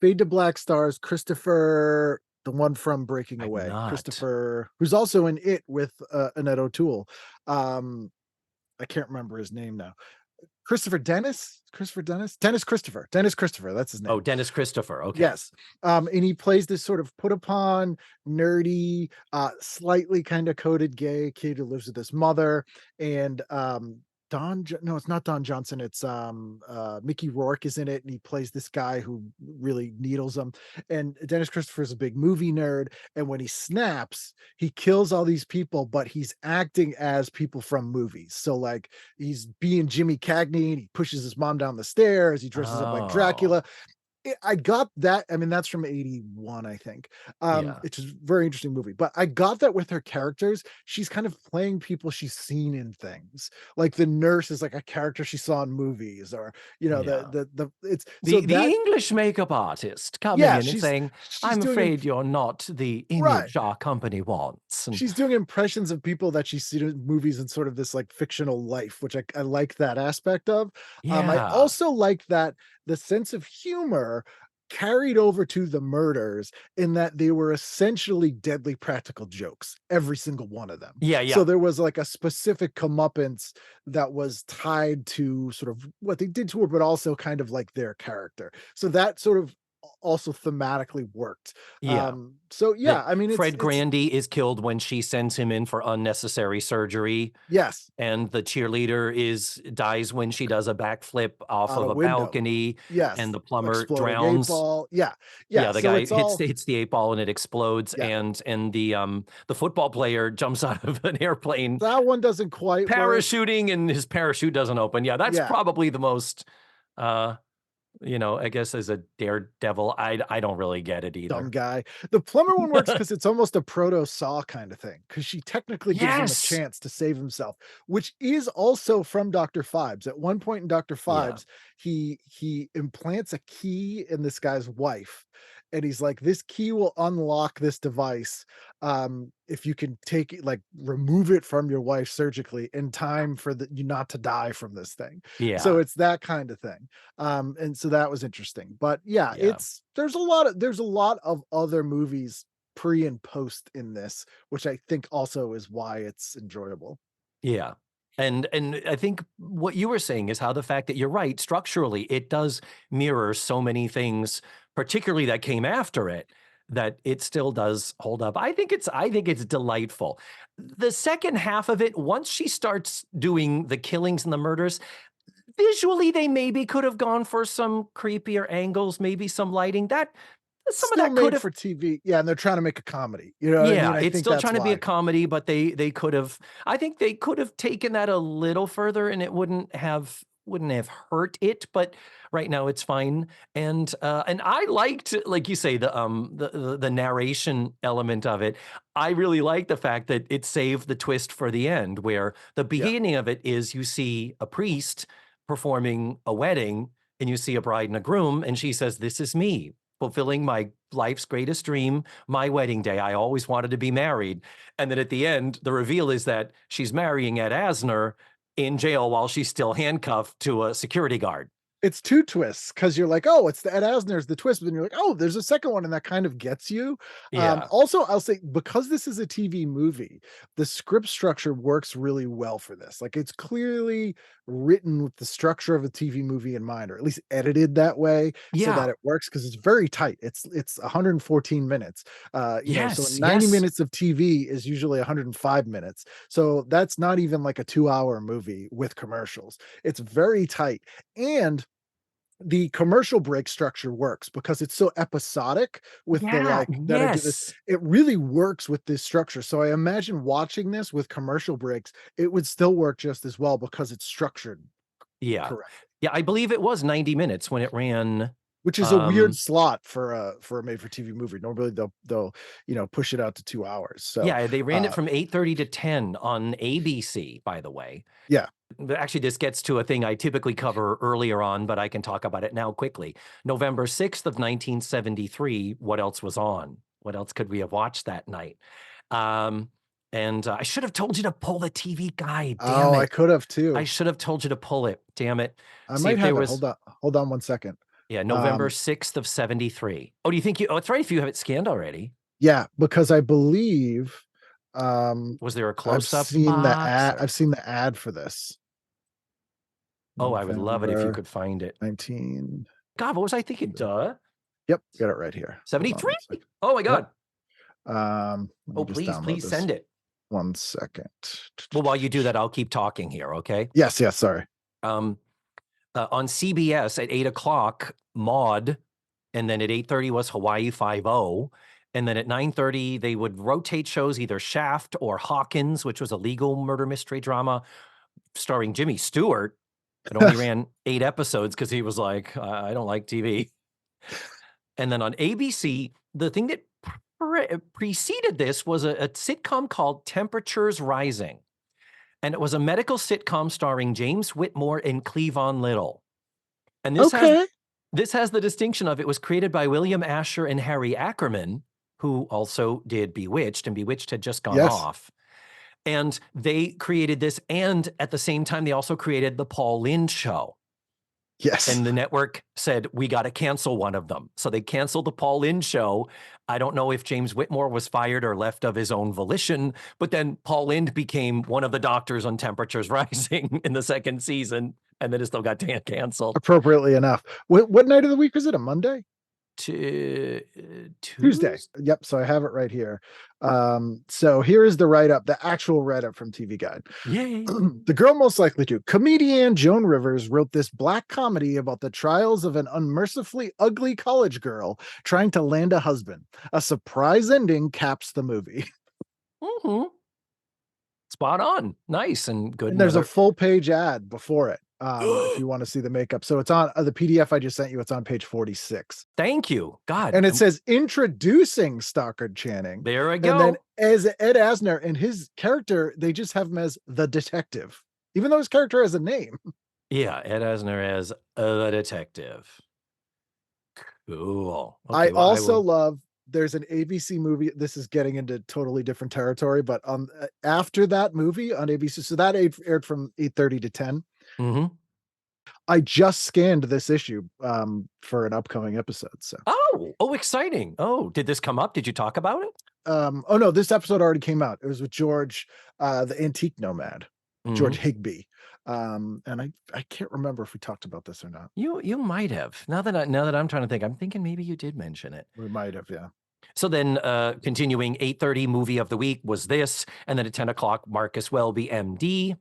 [SPEAKER 4] Fade to Black stars Christopher, the one from Breaking
[SPEAKER 5] I've
[SPEAKER 4] Away.
[SPEAKER 5] not.
[SPEAKER 4] Christopher, who's also in It with Annette O'Toole. I can't remember his name now. Dennis Christopher, that's his name.
[SPEAKER 5] Oh, Dennis Christopher. Okay.
[SPEAKER 4] Yes. And he plays this sort of put upon, nerdy, slightly kind of coded gay kid who lives with his mother. And no, it's not Don Johnson. It's Mickey Rourke is in it, and he plays this guy who really needles him. And Dennis Christopher's a big movie nerd. And when he snaps, he kills all these people, but he's acting as people from movies. So like he's being Jimmy Cagney, and he pushes his mom down the stairs, he dresses up like Dracula. I got that. I mean, that's from 81, I think.
[SPEAKER 5] Yeah.
[SPEAKER 4] It's a very interesting movie. But I got that with her characters, she's kind of playing people she's seen in things. Like the nurse is like a character she saw in movies, or
[SPEAKER 5] the English makeup artist coming in and saying, "I'm afraid you're not the image our company wants." And
[SPEAKER 4] she's doing impressions of people that she's seen in movies and sort of this like fictional life, which I like that aspect of. I also like that the sense of humor carried over to the murders, in that they were essentially deadly practical jokes, every single one of them.
[SPEAKER 5] Yeah.
[SPEAKER 4] So there was like a specific comeuppance that was tied to sort of what they did to her, but also kind of like their character. So that sort of also thematically worked.
[SPEAKER 5] Yeah.
[SPEAKER 4] I mean,
[SPEAKER 5] Fred Grandy is killed when she sends him in for unnecessary surgery.
[SPEAKER 4] Yes.
[SPEAKER 5] And the cheerleader dies when she does a backflip off of a balcony.
[SPEAKER 4] Yes.
[SPEAKER 5] And the plumber
[SPEAKER 4] Exploding
[SPEAKER 5] drowns.
[SPEAKER 4] 8-ball. Yeah.
[SPEAKER 5] The so guy hits the 8-ball and it explodes.
[SPEAKER 4] Yeah.
[SPEAKER 5] And the football player jumps out of an airplane.
[SPEAKER 4] That one doesn't quite
[SPEAKER 5] parachuting work. And his parachute doesn't open. Yeah, that's probably the most I guess as a daredevil. I don't really get it
[SPEAKER 4] Dumb
[SPEAKER 5] either.
[SPEAKER 4] guy. The plumber one works because it's almost a proto Saw kind of thing. Because she technically gives him a
[SPEAKER 5] Yes.
[SPEAKER 4] chance to save himself, which is also from Dr. Phibes. At one point in Dr.
[SPEAKER 5] Yeah.
[SPEAKER 4] Phibes, he implants a key in this guy's wife, and he's like, "This key will unlock this device if you can take it, like remove it from your wife surgically in time for you not to die from this thing." So
[SPEAKER 5] Yeah.
[SPEAKER 4] it's that kind of thing. And so that was interesting. But yeah,
[SPEAKER 5] Yeah.
[SPEAKER 4] there's a lot of other movies pre and post in this, which I think also is why it's enjoyable.
[SPEAKER 5] Yeah. And I think what you were saying is how the fact that you're right, structurally, it does mirror so many things, particularly that came after it, that it still does hold up. I think it's delightful. The second half of it, once she starts doing the killings and the murders, visually they maybe could have gone for some creepier angles, maybe some lighting. That some of
[SPEAKER 4] Still
[SPEAKER 5] that could
[SPEAKER 4] made
[SPEAKER 5] have.
[SPEAKER 4] for TV. Yeah, and they're trying to make a comedy. You know what I
[SPEAKER 5] Yeah,
[SPEAKER 4] mean? I
[SPEAKER 5] it's
[SPEAKER 4] think
[SPEAKER 5] still
[SPEAKER 4] that's
[SPEAKER 5] trying to be a
[SPEAKER 4] why.
[SPEAKER 5] comedy, but they could have. I think they could have taken that a little further, and it wouldn't have hurt it. But right now, it's fine. And I liked, like you say, the narration element of it. I really like the fact that it saved the twist for the end, where the
[SPEAKER 4] Yeah.
[SPEAKER 5] beginning of it is you see a priest performing a wedding, and you see a bride and a groom, and she says, "This is me." Fulfilling my life's greatest dream, my wedding day. I always wanted to be married. And then at the end, the reveal is that she's marrying Ed Asner in jail while she's still handcuffed to a security guard.
[SPEAKER 4] It's two twists because you're like, oh, it's the Ed Asner's the twist, but then you're like, oh, there's a second one, and that kind of gets you.
[SPEAKER 5] Yeah.
[SPEAKER 4] Also, I'll say because this is a TV movie, the script structure works really well for this. Like it's clearly written with the structure of a TV movie in mind, or at least edited that way so that
[SPEAKER 5] Yeah.
[SPEAKER 4] it works because it's very tight. It's 114 minutes. So
[SPEAKER 5] Yes.
[SPEAKER 4] 90
[SPEAKER 5] Yes.
[SPEAKER 4] minutes of TV is usually 105 minutes. So that's not even like a 2-hour movie with commercials. It's very tight. And the commercial break structure works because it's so episodic with the
[SPEAKER 5] Yeah.
[SPEAKER 4] like that I do this.
[SPEAKER 5] Yes.
[SPEAKER 4] It really works with this structure. So I imagine watching this with commercial breaks, it would still work just as well because it's structured
[SPEAKER 5] Yeah.
[SPEAKER 4] correct,
[SPEAKER 5] Yeah. I believe it was 90 minutes when it ran.
[SPEAKER 4] which is a weird
[SPEAKER 5] Um,
[SPEAKER 4] slot for a made for TV movie. Normally they'll push it out to 2 hours. So
[SPEAKER 5] yeah, they ran it
[SPEAKER 4] uh
[SPEAKER 5] from 8:30 to 10 on ABC, by the way.
[SPEAKER 4] yeah,
[SPEAKER 5] But actually, this gets to a thing I typically cover earlier on, but I can talk about it now quickly. November 6th of 1973, what else was on? What else could we have watched that night? Um, and I should have told you to pull the TV guide. Damn
[SPEAKER 4] oh, I
[SPEAKER 5] it.
[SPEAKER 4] could have
[SPEAKER 5] I
[SPEAKER 4] too.
[SPEAKER 5] should have told you to pull it. Damn it.
[SPEAKER 4] I
[SPEAKER 5] See
[SPEAKER 4] might
[SPEAKER 5] if there
[SPEAKER 4] have it.
[SPEAKER 5] was,
[SPEAKER 4] Hold on 1 second.
[SPEAKER 5] yeah, November 6th of 73. Oh, do you think oh, it's right if you have it scanned already.
[SPEAKER 4] Yeah, because I believe
[SPEAKER 5] Was there a
[SPEAKER 4] I've
[SPEAKER 5] close up
[SPEAKER 4] seen the
[SPEAKER 5] box?
[SPEAKER 4] ad. I've seen the ad for this.
[SPEAKER 5] Oh, I would love it if you
[SPEAKER 4] November
[SPEAKER 5] could find it.
[SPEAKER 4] 19.
[SPEAKER 5] God, what was I thinking? Duh.
[SPEAKER 4] Yep, got it right here. Hold on
[SPEAKER 5] 73?
[SPEAKER 4] 1 second.
[SPEAKER 5] Oh my God.
[SPEAKER 4] Let
[SPEAKER 5] Oh,
[SPEAKER 4] me just download
[SPEAKER 5] please
[SPEAKER 4] this.
[SPEAKER 5] send it.
[SPEAKER 4] 1 second.
[SPEAKER 5] Well, while you do that, I'll keep talking here, okay?
[SPEAKER 4] Yes, sorry.
[SPEAKER 5] On CBS at 8 o'clock, Maude, and then at 8:30 was Hawaii Five-0. And then at 9:30, they would rotate shows, either Shaft or Hawkins, which was a legal murder mystery drama starring Jimmy Stewart. It only ran 8 episodes because he was like, I don't like TV. And then on ABC, the thing that preceded this was a sitcom called Temperatures Rising. And it was a medical sitcom starring James Whitmore and Cleavon Little. And
[SPEAKER 4] Okay.
[SPEAKER 5] this has the distinction of it was created by William Asher and Harry Ackerman, who also did Bewitched, and Bewitched had just gone
[SPEAKER 4] Yes.
[SPEAKER 5] off. And they created this, and at the same time, they also created the Paul Lynde Show.
[SPEAKER 4] Yes.
[SPEAKER 5] And the network said, we got to cancel one of them. So they canceled the Paul Lynde Show. I don't know if James Whitmore was fired or left of his own volition, but then Paul Lynde became one of the doctors on Temperatures Rising in the second season, and then it still got canceled.
[SPEAKER 4] Appropriately enough. What night of the week was it? A Monday? Tuesday. Yep. So I have it right here. So here is the write-up, the actual write-up from TV Guide.
[SPEAKER 5] Yay.
[SPEAKER 4] The girl most likely to. Comedian Joan Rivers wrote this black comedy about the trials of an unmercifully ugly college girl trying to land a husband. A surprise ending caps the movie.
[SPEAKER 5] Mm-hmm. Spot on. Nice and good.
[SPEAKER 4] And there's a full page ad before it. If you want to see the makeup. So it's on the PDF I just sent you. It's on page 46.
[SPEAKER 5] Thank you. God.
[SPEAKER 4] And it says introducing Stockard Channing.
[SPEAKER 5] There I
[SPEAKER 4] And then
[SPEAKER 5] go.
[SPEAKER 4] as Ed Asner and his character, they just have him as the detective, even though his character has a name.
[SPEAKER 5] Yeah, Ed Asner as the detective. Cool.
[SPEAKER 4] I
[SPEAKER 5] Okay, well,
[SPEAKER 4] also love there's an ABC movie. This is getting into totally different territory, but after that movie on ABC, so that aired from 8:30 to 10.
[SPEAKER 5] Mhm.
[SPEAKER 4] I just scanned this issue for an upcoming episode. So
[SPEAKER 5] Oh, exciting. Oh, did this come up? Did you talk about it?
[SPEAKER 4] oh no, this episode already came out. It was with George, the antique nomad, George
[SPEAKER 5] Mhm.
[SPEAKER 4] Higbee. And I can't remember if we talked about this or not.
[SPEAKER 5] You might have. Now that I'm trying to think, I'm thinking maybe you did mention it.
[SPEAKER 4] We might have, yeah.
[SPEAKER 5] So then, continuing 8:30 movie of the week was this, and then at 10 o'clock, Marcus Welby, MD,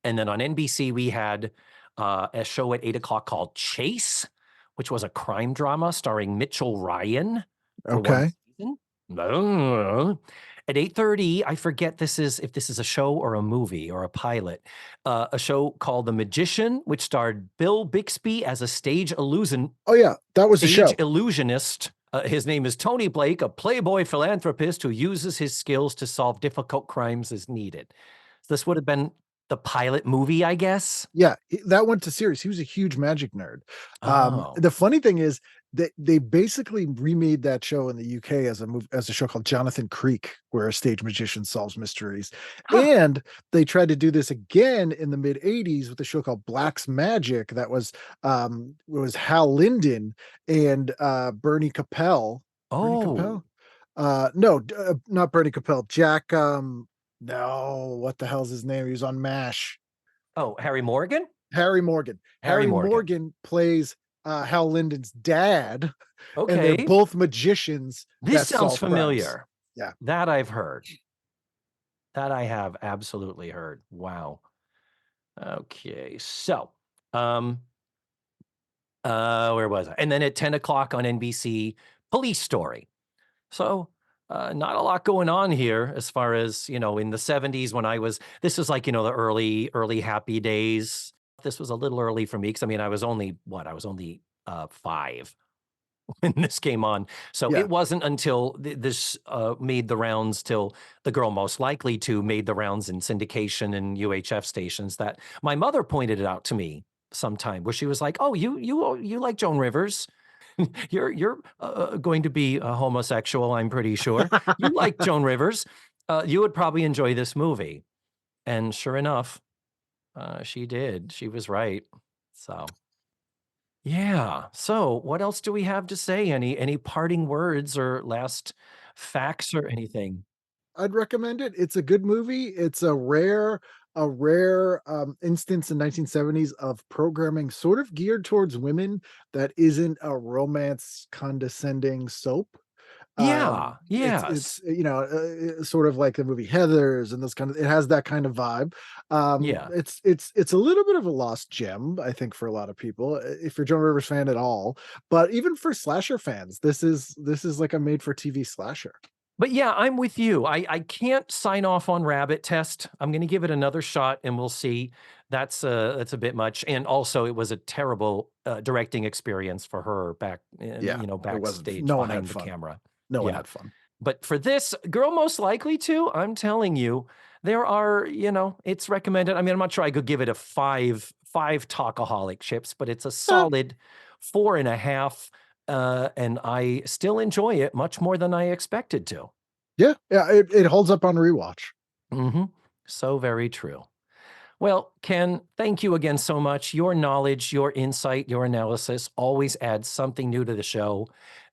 [SPEAKER 5] and then on NBC we had a show at 8 o'clock called Chase, which was a crime drama starring Mitchell Ryan for one
[SPEAKER 4] Okay.
[SPEAKER 5] season. At 8:30, I forget if this is a show or a movie or a pilot, a show called The Magician, which starred Bill Bixby as a stage illusionist.
[SPEAKER 4] Oh yeah, that was the show.
[SPEAKER 5] His name is Tony Blake, a playboy philanthropist who uses his skills to solve difficult crimes as needed. This would have been the pilot movie, I guess.
[SPEAKER 4] Yeah, that went to series. He was a huge magic nerd.
[SPEAKER 5] Oh.
[SPEAKER 4] The funny thing is that they basically remade that show in the UK as a show called Jonathan Creek, where a stage magician solves mysteries.
[SPEAKER 5] Huh.
[SPEAKER 4] And they tried to do this again in the mid 80s with a show called Black's Magic that was Hal Linden and Bernie Capel. Bernie Capel? No, not Bernie Capel. Jack no, what the hell's his name? He was on MASH.
[SPEAKER 5] Oh, Harry Morgan?
[SPEAKER 4] Harry Morgan. Harry Morgan plays Hal Linden's dad, and they're
[SPEAKER 5] Okay.
[SPEAKER 4] both magicians.
[SPEAKER 5] This
[SPEAKER 4] that
[SPEAKER 5] sounds
[SPEAKER 4] solve crimes.
[SPEAKER 5] familiar.
[SPEAKER 4] Yeah.
[SPEAKER 5] That I've heard. That I have absolutely heard. Wow. Okay. So, where was I? And then at 10 o'clock on NBC, Police Story. So, not a lot going on here as far as, in the 70s when this was like, the early happy days. This was a little early for me because I was only 5 when this came on. So
[SPEAKER 4] Yeah.
[SPEAKER 5] it wasn't until this made the rounds, till The Girl Most Likely To made the rounds in syndication and UHF stations, that my mother pointed it out to me sometime, where she was like, "Oh, you like Joan Rivers? You're going to be a homosexual, I'm pretty sure. You like Joan Rivers. You would probably enjoy this movie." And sure enough, she did. She was right. So, yeah. So, what else do we have to say? Any parting words or last facts or anything?
[SPEAKER 4] I'd recommend it. It's a good movie. It's a rare instance in 1970s of programming sort of geared towards women that isn't a romance condescending soap.
[SPEAKER 5] Yeah.
[SPEAKER 4] It's
[SPEAKER 5] Yes.
[SPEAKER 4] sort of like the movie Heathers and this kind of, it has that kind of vibe.
[SPEAKER 5] Yeah.
[SPEAKER 4] It's a little bit of a lost gem, I think, for a lot of people, if you're a Joan Rivers fan at all, but even for slasher fans, this is like a made for TV slasher.
[SPEAKER 5] But yeah, I'm with you. I can't sign off on Rabbit Test. I'm going to give it another shot, and we'll see. That's a bit much, and also it was a terrible directing experience for her
[SPEAKER 4] Yeah, it wasn't.
[SPEAKER 5] backstage
[SPEAKER 4] No one had
[SPEAKER 5] behind the
[SPEAKER 4] fun.
[SPEAKER 5] camera.
[SPEAKER 4] No one
[SPEAKER 5] Yeah.
[SPEAKER 4] had fun.
[SPEAKER 5] But for this Girl Most Likely To, I'm telling you, there are, it's recommended. I'm not sure I could give it a five talkaholic chips, but it's a solid 4.5. And I still enjoy it much more than I expected to.
[SPEAKER 4] Yeah, it holds up on rewatch.
[SPEAKER 5] Mm-hmm. So very true. Well, Ken, thank you again so much. Your knowledge, your insight, your analysis always adds something new to the show.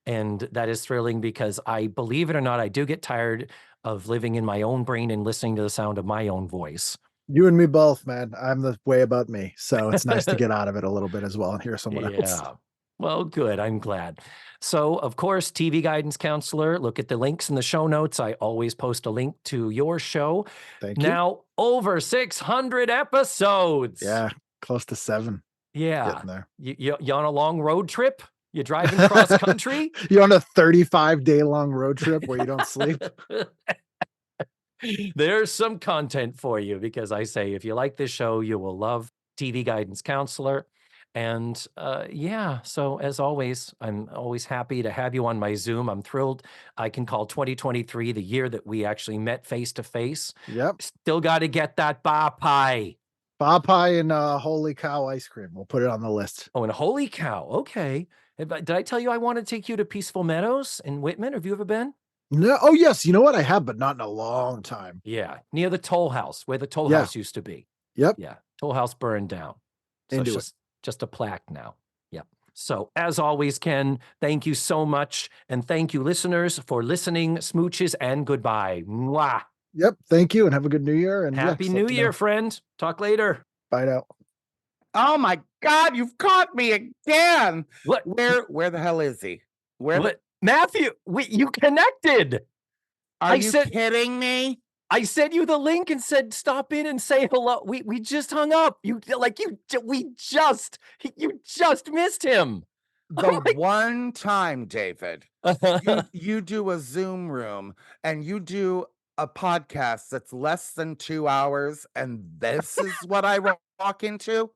[SPEAKER 5] And that is thrilling because believe it or not, I do get tired of living in my own brain and listening to the sound of my own voice.
[SPEAKER 4] You and me both, man. I'm the way about me. So it's nice to get out of it a little bit as well and hear someone else.
[SPEAKER 5] Yeah. Well, good. I'm glad. So, of course, TV Guidance Counselor, look at the links in the show notes. I always post a link to your show.
[SPEAKER 4] Thank you.
[SPEAKER 5] Now, over 600 episodes.
[SPEAKER 4] Yeah, close to 7.
[SPEAKER 5] Yeah.
[SPEAKER 4] Getting there.
[SPEAKER 5] You on a long road trip? You driving cross country?
[SPEAKER 4] You're on a 35-day long road trip where you don't sleep?
[SPEAKER 5] There's some content for you, because I say, if you like this show, you will love TV guidance counselor. And yeah, so as always, I'm always happy to have you on my Zoom. I'm thrilled I can call 2023 the year that we actually met face to face.
[SPEAKER 4] Yep.
[SPEAKER 5] Still got to get that bar pie.
[SPEAKER 4] Bob pie and holy cow ice cream. We'll put it on the list.
[SPEAKER 5] Oh, and holy cow. Okay. Did I tell you I want to take you to Peaceful Meadows in Whitman? Have you ever been?
[SPEAKER 4] No, oh yes, you know what? I have, but not in a long time.
[SPEAKER 5] Yeah, near the toll house, where the toll
[SPEAKER 4] Yeah.
[SPEAKER 5] house used to be.
[SPEAKER 4] Yep.
[SPEAKER 5] Yeah, toll house burned down. So
[SPEAKER 4] Into it.
[SPEAKER 5] it's just a plaque now. Yep. So as always, Ken, thank you so much. And thank you, listeners, for listening. Smooches and goodbye. Mwah.
[SPEAKER 4] Yep. Thank you and have a good new year. And
[SPEAKER 5] Happy
[SPEAKER 4] yeah,
[SPEAKER 5] New Year, friend. Talk later.
[SPEAKER 4] Bye now.
[SPEAKER 1] Oh my God, you've caught me again.
[SPEAKER 5] What?
[SPEAKER 1] Where the hell is he? Where
[SPEAKER 5] What? Matthew, you connected.
[SPEAKER 1] are you kidding me?
[SPEAKER 5] I sent you the link and said, stop in and say hello. We just hung up. You just missed him.
[SPEAKER 1] The one time, David, you do a Zoom room and you do a podcast that's less than 2 hours, and this is what I walk into.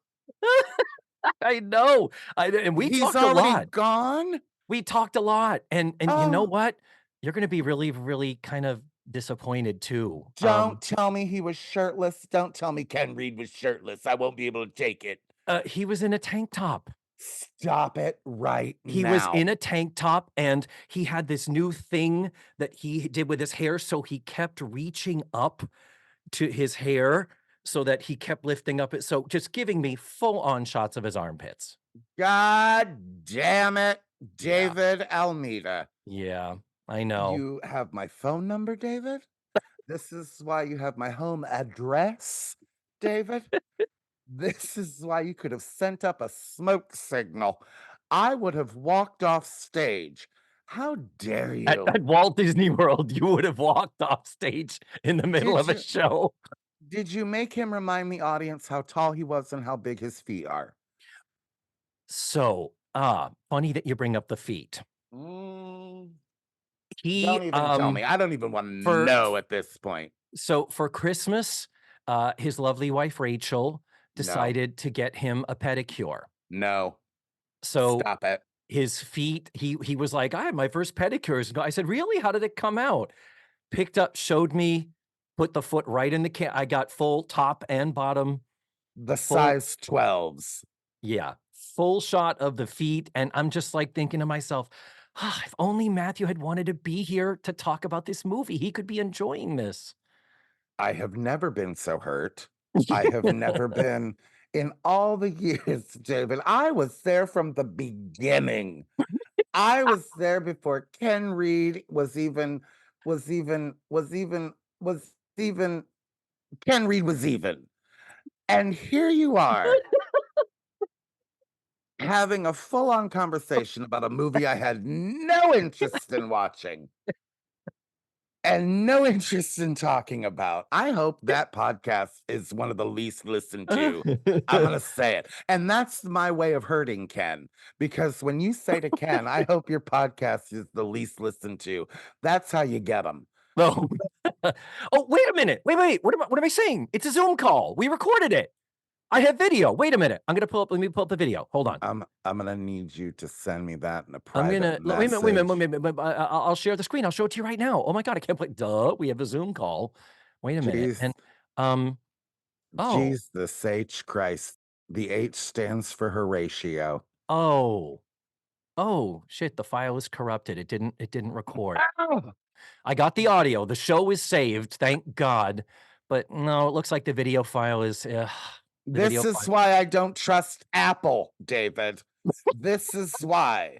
[SPEAKER 5] I know. And we
[SPEAKER 1] He's
[SPEAKER 5] talked a
[SPEAKER 1] already
[SPEAKER 5] lot.
[SPEAKER 1] gone.
[SPEAKER 5] We talked a lot. And you know
[SPEAKER 1] Oh.
[SPEAKER 5] what? You're going to be really, really kind of disappointed too.
[SPEAKER 1] Don't tell me he was shirtless. Don't tell me Ken Reid was shirtless. I won't be able to take it.
[SPEAKER 5] He was in a tank top.
[SPEAKER 1] Stop it right
[SPEAKER 5] He
[SPEAKER 1] now.
[SPEAKER 5] was in a tank top and he had this new thing that he did with his hair. So he kept reaching up to his hair so that he kept lifting up it. So just giving me full on shots of his armpits.
[SPEAKER 1] God damn it, David Almeida.
[SPEAKER 5] Yeah, I know.
[SPEAKER 1] You have my phone number, David? This is why you have my home address, David? This is why you could have sent up a smoke signal. I would have walked off stage. How dare you?
[SPEAKER 5] At Walt Disney World, you would have walked off stage in the middle of a show.
[SPEAKER 1] Did you make him remind the audience how tall he was and how big his feet are?
[SPEAKER 5] So, funny that you bring up the feet.
[SPEAKER 1] Don't
[SPEAKER 5] He,
[SPEAKER 1] even tell me. I don't even want to know at this point.
[SPEAKER 5] So for Christmas, his lovely wife, Rachel, decided to get him a pedicure.
[SPEAKER 1] No.
[SPEAKER 5] So
[SPEAKER 1] Stop it.
[SPEAKER 5] his feet, he was like, I had my first pedicures. I said, really? How did it come out? Picked up, showed me, put the foot right in the I got full top and bottom.
[SPEAKER 1] The size 12s.
[SPEAKER 5] Yeah. Full shot of the feet. And I'm just like thinking to myself, if only Matthew had wanted to be here to talk about this movie, he could be enjoying this.
[SPEAKER 1] I have never been so hurt. I have never been in all the years, David. I was there from the beginning. I was there before Ken Reid was even Ken Reid was even. And here you are having a full-on conversation about a movie I had no interest in watching. And no interest in talking about. I hope that podcast is one of the least listened to. I'm going to say it. And that's my way of hurting Ken. Because when you say to Ken, I hope your podcast is the least listened to, that's how you get them.
[SPEAKER 5] No. Oh, wait a minute. Wait. What am I saying? It's a Zoom call. We recorded it. I have video. Wait a minute. Let me pull up the video. Hold on.
[SPEAKER 1] I'm gonna need you to send me that in a private message.
[SPEAKER 5] Wait a minute. I'll share the screen. I'll show it to you right now. Oh my God, I can't play. Duh, we have a Zoom call. Wait a minute. And
[SPEAKER 1] Jesus H Christ. The H stands for Horatio.
[SPEAKER 5] Oh shit, the file is corrupted. It didn't record.
[SPEAKER 1] Oh.
[SPEAKER 5] I got the audio. The show is saved, thank God. But no, it looks like the video file is
[SPEAKER 1] This is why I don't trust Apple, David. This is why.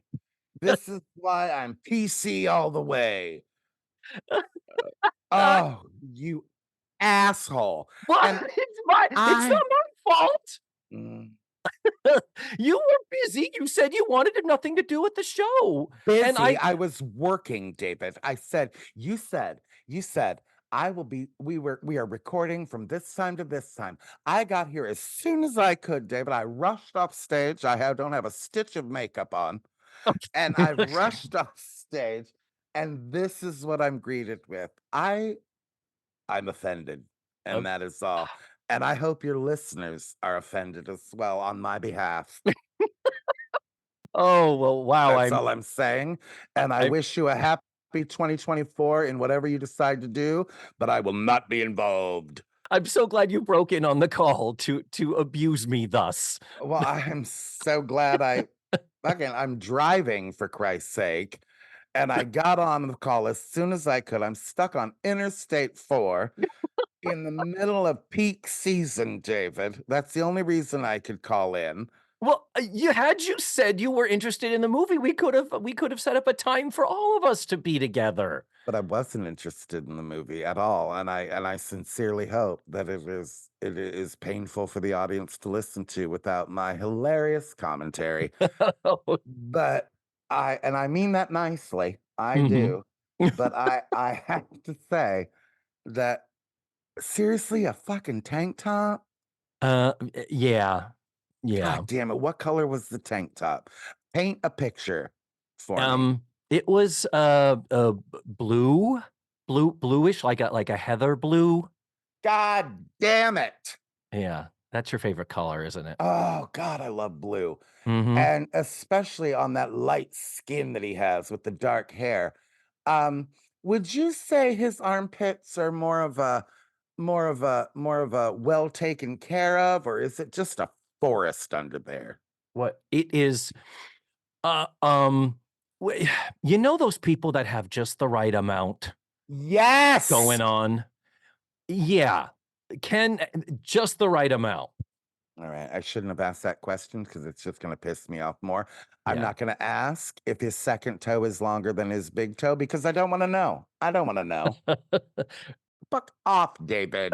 [SPEAKER 1] This is why I'm PC all the way. Oh, you asshole.
[SPEAKER 5] What?
[SPEAKER 1] And
[SPEAKER 5] it's not my fault.
[SPEAKER 1] Mm.
[SPEAKER 5] You were busy. You said you wanted nothing to do with the show.
[SPEAKER 1] Busy.
[SPEAKER 5] And
[SPEAKER 1] I was working, David. You said, we are recording from this time to this time. I got here as soon as I could, David. I rushed off stage. Don't have a stitch of makeup on. And I rushed off stage, and this is what I'm greeted with. I'm offended, and that is all. And I hope your listeners are offended as well on my behalf.
[SPEAKER 5] Oh, well, wow.
[SPEAKER 1] That's all I'm saying. And I
[SPEAKER 5] I
[SPEAKER 1] wish you a happy 2024 in whatever you decide to do, but I will not be involved.
[SPEAKER 5] I'm so glad you broke in on the call to abuse me thus.
[SPEAKER 1] Well, I am so glad I'm driving for Christ's sake. And I got on the call as soon as I could. I'm stuck on Interstate 4 in the middle of peak season, David. That's the only reason I could call in.
[SPEAKER 5] Well, you said you were interested in the movie, we could have set up a time for all of us to be together.
[SPEAKER 1] But I wasn't interested in the movie at all, and I sincerely hope that it is painful for the audience to listen to without my hilarious commentary. But I mean that nicely, I
[SPEAKER 5] Mhm.
[SPEAKER 1] do. But I have to say that seriously, a fucking tank top?
[SPEAKER 5] Yeah. Yeah.
[SPEAKER 1] God damn it, what color was the tank top? Paint a picture for me.
[SPEAKER 5] It was, bluish, like a heather blue.
[SPEAKER 1] God damn it.
[SPEAKER 5] Yeah, that's your favorite color, isn't it?
[SPEAKER 1] Oh god, I love blue.
[SPEAKER 5] Mhm.
[SPEAKER 1] And especially on that light skin that he has with the dark hair. Um, would you say his armpits are more of a well taken care of, or is it just a forest under there?
[SPEAKER 5] What it is, uh, um, w you know those people that have just the right amount
[SPEAKER 1] Yes.
[SPEAKER 5] going on? Yeah, Ken, just the right amount.
[SPEAKER 1] All right, I shouldn't have asked that question because it's just going to piss me off more. I'm
[SPEAKER 5] Yeah.
[SPEAKER 1] not going to ask if his second toe is longer than his big toe because I don't want to know. I don't want to know. Fuck off, David.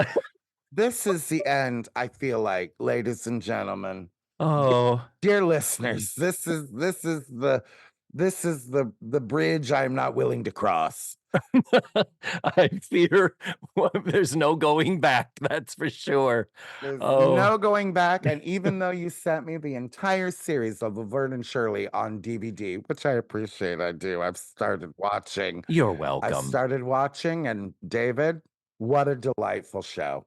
[SPEAKER 1] This is the end, I feel like, ladies and gentlemen.
[SPEAKER 5] Oh.
[SPEAKER 1] Dear listeners, this is the bridge I'm not willing to cross.
[SPEAKER 5] I fear there's no going back, that's for sure.
[SPEAKER 1] There's
[SPEAKER 5] Oh,
[SPEAKER 1] no going back, and even though you sent me the entire series of Laverne and Shirley on DVD, which I appreciate, I do.
[SPEAKER 5] you're
[SPEAKER 1] I
[SPEAKER 5] welcome.
[SPEAKER 1] started watching, and David, what a delightful show.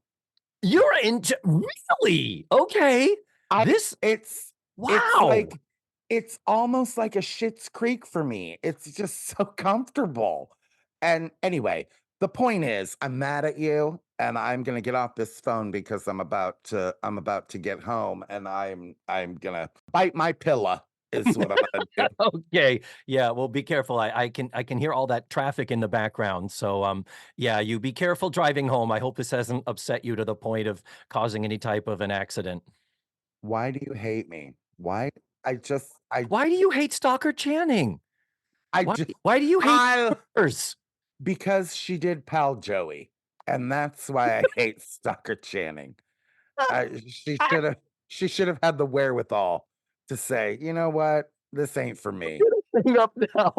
[SPEAKER 5] You're into really? Okay.
[SPEAKER 1] I
[SPEAKER 5] This
[SPEAKER 1] it's it's
[SPEAKER 5] wow.
[SPEAKER 1] like it's almost like a Schitt's Creek for me. It's just so comfortable. And anyway, the point is, I'm mad at you, and I'm gonna get off this phone because I'm about to get home, and I'm gonna bite my pillow is what I'm gonna do.
[SPEAKER 5] Okay. Yeah, well, be careful. I can hear all that traffic in the background. So, yeah, you be careful driving home. I hope this hasn't upset you to the point of causing any type of an accident.
[SPEAKER 1] Why do you hate me? Why? I just I
[SPEAKER 5] Why do you hate Stalker Channing?
[SPEAKER 1] I
[SPEAKER 5] Why
[SPEAKER 1] just
[SPEAKER 5] why do you hate
[SPEAKER 1] I
[SPEAKER 5] hers?
[SPEAKER 1] because she did Pal Joey, and that's why I hate Stalker Channing. She should have had the wherewithal to say, "You know what? This ain't for me."
[SPEAKER 5] Hang up now.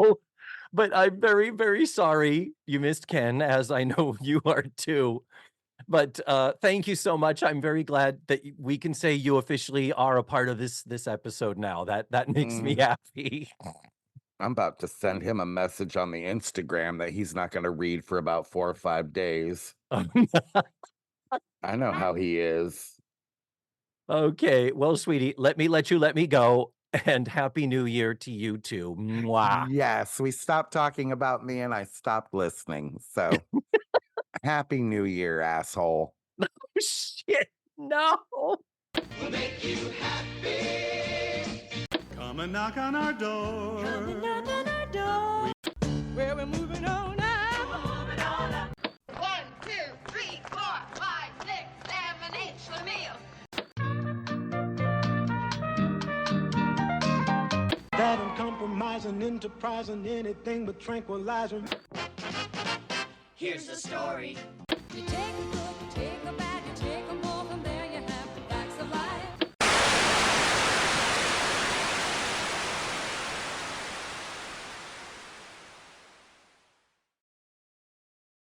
[SPEAKER 5] But I'm very, very sorry you missed Ken, as I know you are too. But, thank you so much. I'm very glad that we can say you officially are a part of this episode now. That makes me
[SPEAKER 1] Mhm.
[SPEAKER 5] happy.
[SPEAKER 1] I'm about to send him a message on the Instagram that he's not gonna read for about 4 or 5 days. I know how he is.
[SPEAKER 5] Okay. Well, sweetie, let me go, and happy New Year to you too. Mwah.
[SPEAKER 1] Yes, we stopped talking about me and I stopped listening. So, happy New Year, asshole.
[SPEAKER 5] Shit, no.
[SPEAKER 2] We'll make you happy. Come and knock on our door.
[SPEAKER 3] Where we're moving on now.
[SPEAKER 6] 1, 2, 3, 4, 5, 6, 7, 8, Schlemiel.
[SPEAKER 2] That uncompromising, enterprising, anything but tranquilizer. Here's the story.
[SPEAKER 3] You take a